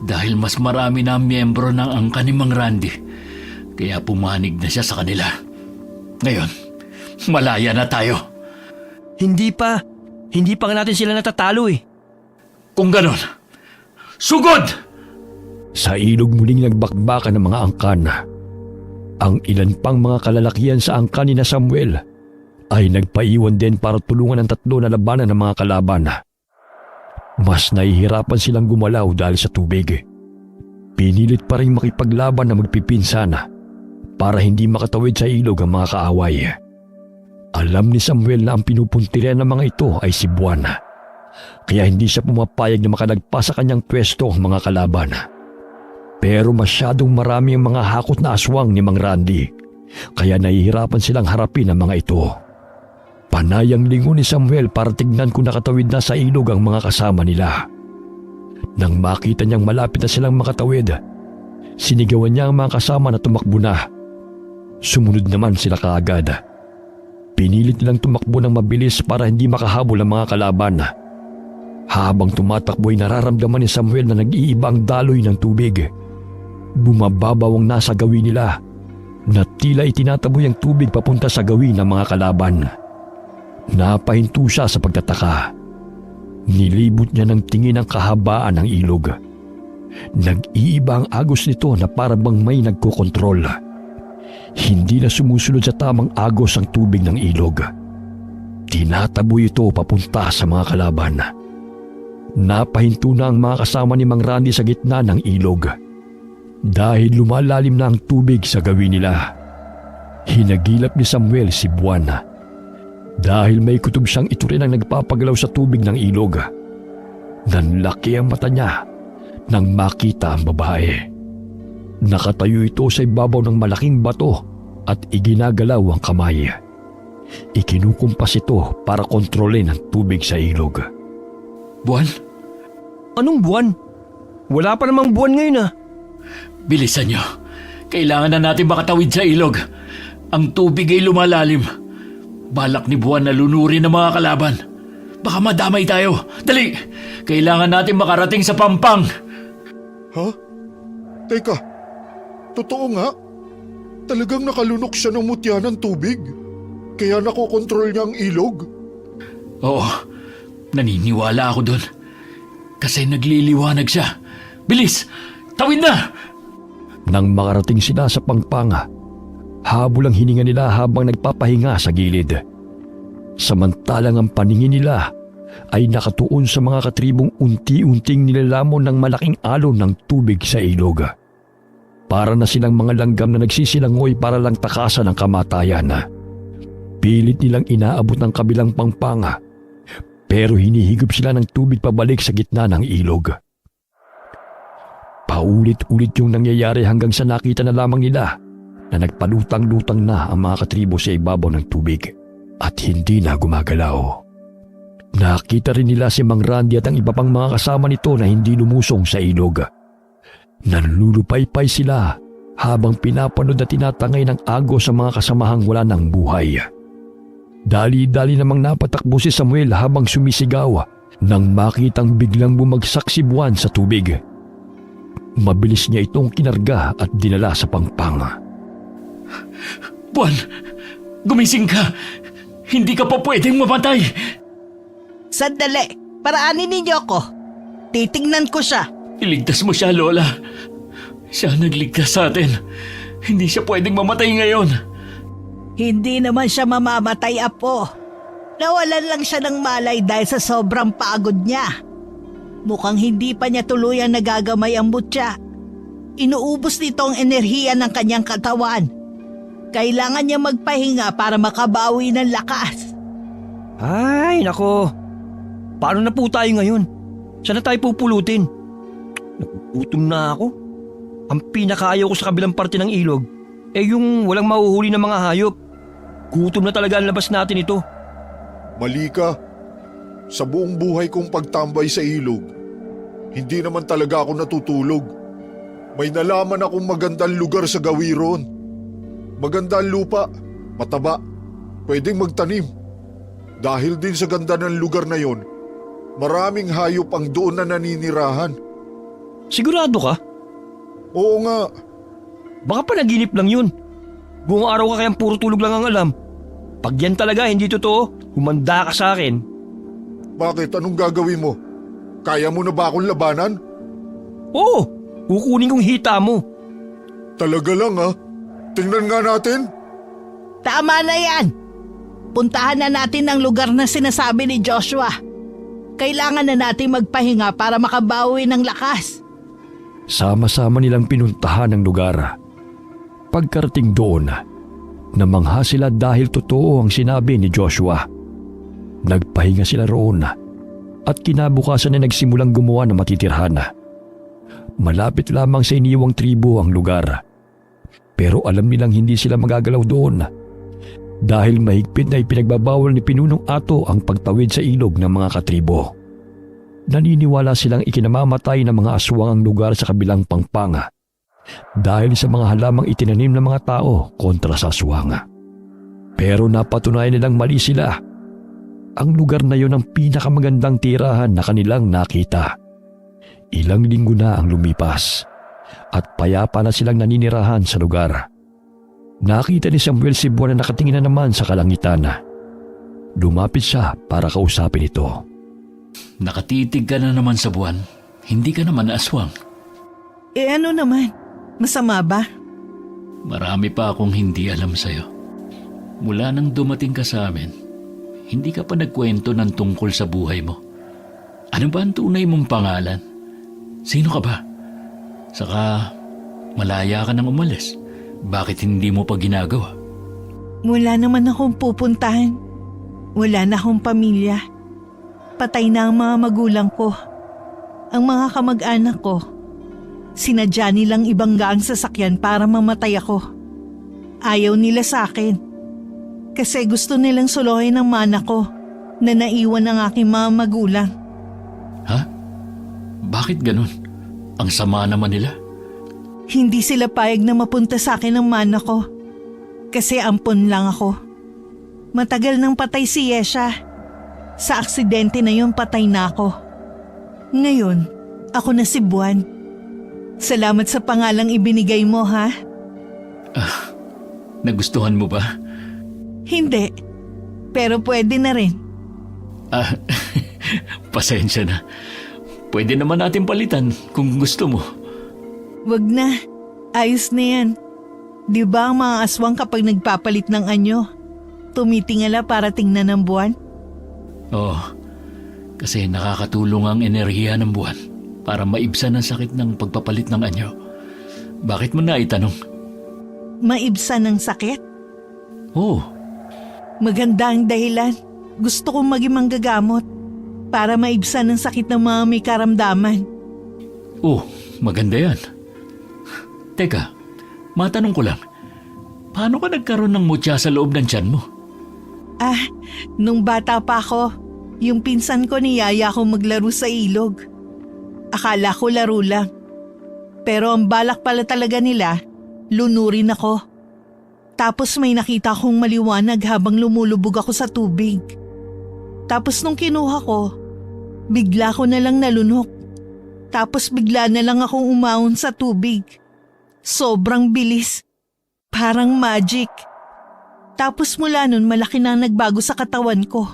Dahil mas marami na ang miyembro ng angka ni Mang Randy. Kaya pumanig na siya sa kanila. Ngayon, malaya na tayo. Hindi pa. Hindi pa nga natin sila natatalo eh. Kung ganon, sugod! Sa ilog muling nagbakbakan ng mga angkan. Ang ilan pang mga kalalakihan sa angkan ni na Samuel ay nagpaiwan din para tulungan ang tatlo na labanan ng mga kalaban. Mas nahihirapan silang gumalaw dahil sa tubig. Pinilit pa rin makipaglaban na magpipinsan para hindi makatawid sa ilog ang mga kaaway. Alam ni Samuel na ang pinupuntirya ng mga ito ay si Buwan. Kaya hindi siya pumapayag na makalagpas sa kanyang pwesto ang mga kalaban. Pero masyadong marami ang mga hakot na aswang ni Mang Randy, kaya nahihirapan silang harapin ang mga ito. Panayang lingon ni Samuel para tignan kung nakatawid na sa ilog ang mga kasama nila. Nang makita niyang malapit na silang makatawid, sinigawan niya ang mga kasama na tumakbo na. Sumunod naman sila kaagad. Pinilit nilang tumakbo ng mabilis para hindi makahabol ang mga kalaban. Habang tumatakbo ay nararamdaman ni Samuel na nag-iiba ang daloy ng tubig. Bumababaw ang nasa gawin nila na tila itinataboy ang tubig papunta sa gawin ng mga kalaban. Napahinto siya sa pagtataka. Nilibot niya ng tingin ang kahabaan ng ilog. Nag-iiba ang agos nito na parang bang may nagkokontrol. Hindi na sumusunod sa tamang agos ang tubig ng ilog. Tinataboy ito papunta sa mga kalaban. Napahinto na ang mga kasama ni Mang Randy sa gitna ng ilog. Dahil lumalalim na ang tubig sa gawin nila. Hinagilap ni Samuel si Buwan. Dahil may kutob siyang ito rin ang nagpapagalaw sa tubig ng ilog. Nanlaki ang mata niya nang makita ang babae. Nakatayo ito sa ibabaw ng malaking bato at iginagalaw ang kamay. Ikinukumpas ito para kontrolin ang tubig sa ilog. Buwan, Anong buwan? Wala pa namang buwan ngayon ah. bilisan niyo. Kailangan na natin makatawid sa ilog. Ang tubig ay lumalalim. Balak ni Buwan na lunurin ang mga kalaban. Baka madamay tayo. Dali! Kailangan natin makarating sa Pampang. Ha? Teka, totoo nga? Talagang nakalunok siya ng mutya ng tubig? Kaya nakokontrol niya ang ilog? Oo, naniniwala ako dun. Kasi nagliliwanag siya. Bilis! Tawid na! Nang makarating sila sa Pangpang, habol ang hininga nila habang nagpapahinga sa gilid. Samantalang ang paningin nila ay nakatuon sa mga katribong unti-unting nilalamon ng malaking alon ng tubig sa ilog. Para na silang mga langgam na nagsisilangoy para lang takasan ang kamatayan. Pilit nilang inaabot ng kabilang Pangpang, pero hinihigop sila ng tubig pabalik sa gitna ng ilog. Paulit-ulit yung nangyayari hanggang sa nakita na lamang nila na nagpalutang-lutang na ang mga katribo sa ibabaw ng tubig at hindi na gumagalaw. Nakita rin nila si Mang Randy at ang iba pang mga kasama nito na hindi lumusong sa ilog. Nanlulupaypay sila habang pinapanood at tinatangay ng agos sa mga kasamahang wala ng buhay. Dali-dali namang napatakbo si Samuel habang sumisigaw nang makitang biglang bumagsak si Buwan sa tubig. Mabilis niya itong kinarga at dinala sa Pangpang. Buwan, gumising ka. Hindi ka pa pwedeng mamatay. Sandali, paraanin ninyo ako. Titingnan ko siya. Iligtas mo siya, Lola. Siya nagligtas sa atin. Hindi siya pwedeng mamatay ngayon. Hindi naman siya mamamatay, Apo. Nawalan lang siya ng malay dahil sa sobrang pagod niya. Mukhang hindi pa niya tuluyang nagagamay ang mutya. Inuubos nito ang enerhiya ng kanyang katawan. Kailangan niya magpahinga para makabawi ng lakas. Ay, nako. Paano na po tayo ngayon? Saan na tayo pupulutin? Nagugutom na ako. Ang pinakaayaw ko sa kabilang parte ng ilog, yung walang mahuhuli ng mga hayop. Gutom na talaga ang labas natin ito. Mali ka. Sa buong buhay kong pagtambay sa ilog, hindi naman talaga ako natutulog. May nalaman akong magandang lugar sa Gawiron. Maganda ang lupa, mataba, pwedeng magtanim. Dahil din sa ganda ng lugar na yon, maraming hayop ang doon na naninirahan. Sigurado ka? Oo nga, Baka panaginip lang yun. Buong araw ka kayang puro tulog lang ang alam. Pag yan talaga hindi totoo, humanda ka sa akin. bakit? Anong gagawin mo? Kaya mo na ba akong labanan? Oo, kukunin kong hita mo. Talaga lang ha? Tingnan nga natin. Tama na yan. Puntahan na natin ang lugar na sinasabi ni Joshua. Kailangan na natin magpahinga para makabawi ng lakas. Sama-sama nilang pinuntahan ang lugar. Pagkarating doon, namangha sila dahil totoo ang sinabi ni Joshua. Nagpahinga sila roon at kinabukasan ay nagsimulang gumawa ng matitirhan. Malapit lamang sa iniwang tribo ang lugar. Pero alam nilang hindi sila magagalaw doon dahil mahigpit na ipinagbabawal ni Pinunong Ato ang pagtawid sa ilog ng mga katribo. Naniniwala silang ikinamamatay ng mga aswang ang lugar sa kabilang pangpanga dahil sa mga halamang itinanim ng mga tao kontra sa aswang. Pero napatunayan nilang mali sila. Ang lugar na yon ang pinakamagandang tirahan na kanilang nakita. Ilang linggo na ang lumipas at payapa na silang naninirahan sa lugar. Nakita ni Samuel si Buwan na nakatingin na naman sa kalangitan. Lumapit siya para kausapin ito. Nakatitig ka na naman sa buwan. Hindi ka naman aswang. Ano naman? Masama ba? Marami pa akong hindi alam sa'yo. Mula nang dumating ka sa amin, hindi ka pa nagkwento ng tungkol sa buhay mo. Ano ba ang tunay mong pangalan? Sino ka ba? Saka malaya ka nang umalis. Bakit hindi mo pa ginagawa? Wala naman akong pupuntahan. Wala na akong pamilya. Patay na ang mga magulang ko. Ang mga kamag-anak ko. Sinadya nilang ibangga ang sasakyan para mamatay ako. Ayaw nila sa akin. Kasi gusto nilang suluhin ang mana ko na naiwan ng aking mga magulang. Ha? Bakit ganun? Ang sama naman nila. Hindi sila payag na mapunta sa akin ang mana ko. Kasi ampon lang ako. Matagal nang patay si Yesha. Sa aksidente na yun patay na ako. Ngayon, ako na si Buwan. Salamat sa pangalang ibinigay mo, ha? Nagustuhan mo ba? Hindi. Pero pwede na rin. Pasensya na. Pwede naman natin palitan kung gusto mo. Wag na. Ayos na yan. Di ba ang mga aswang kapag nagpapalit ng anyo, tumitingala para tingnan ng buwan? Oo. Kasi nakakatulong ang enerhiya ng buwan para maibsan ang sakit ng pagpapalit ng anyo. Bakit mo na itanong? Maibsan ng sakit? Oo. Maganda ang dahilan. Gusto kong maging manggagamot para maibsan ang sakit ng mga may karamdaman. Oh, maganda yan. Teka, matanong ko lang. Paano ka nagkaroon ng mutya sa loob ng tiyan mo? Nung bata pa ako, yung pinsan ko niyaya ko maglaro sa ilog. Akala ko laro lang. Pero ang balak pala talaga nila, lunurin ako. Tapos may nakita akong maliwanag habang lumulubog ako sa tubig. Tapos nung kinuha ko, bigla ko na lang nalunok. Tapos bigla na lang akong umahon sa tubig. Sobrang bilis. Parang magic. Tapos mula nun malaki na ang nagbago sa katawan ko.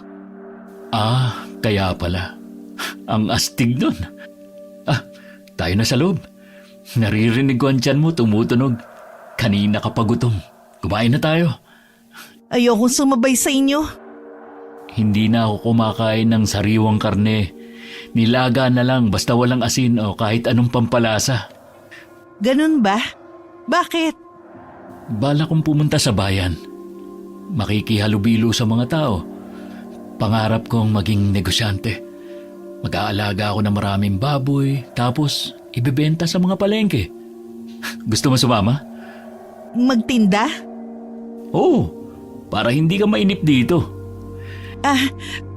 Ah, kaya pala. Ang astig nun. Tayo na sa loob. Naririnig ko ang tiyan mo tumutunog. Kanina ka pa gutom. Kumain na tayo. Ayokong sumabay sa inyo. Hindi na ako kumakain ng sariwang karne. Nilaga na lang basta walang asin o kahit anong pampalasa. Ganun ba? Bakit? Bala kong pumunta sa bayan. Makikihalubilo sa mga tao. Pangarap kong maging negosyante. Mag-aalaga ako ng maraming baboy, tapos ibebenta sa mga palengke. Gusto mo sumama? Magtinda? Oo, para hindi ka mainip dito.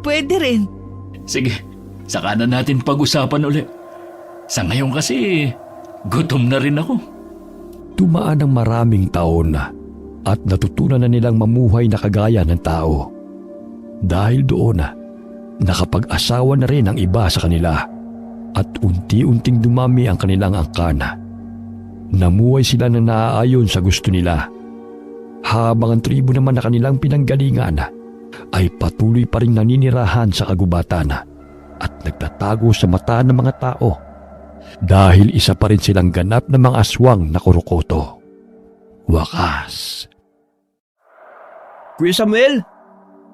Pwede rin. Sige, saka na natin pag-usapan uli. Sa ngayon kasi, gutom na rin ako. Dumaan ang maraming taon na at natutunan na nilang mamuhay na kagaya ng tao. Dahil doon nakapag-asawa na rin ang iba sa kanila at unti-unting dumami ang kanilang angkana. Namuhay sila na naaayon sa gusto nila. Habang ang tribo naman na kanilang pinanggalingan ay patuloy pa rin naninirahan sa kagubatan at nagtatago sa mata ng mga tao dahil isa pa rin silang ganap na mga aswang na kurukoto. Wakas. Kuya Samuel,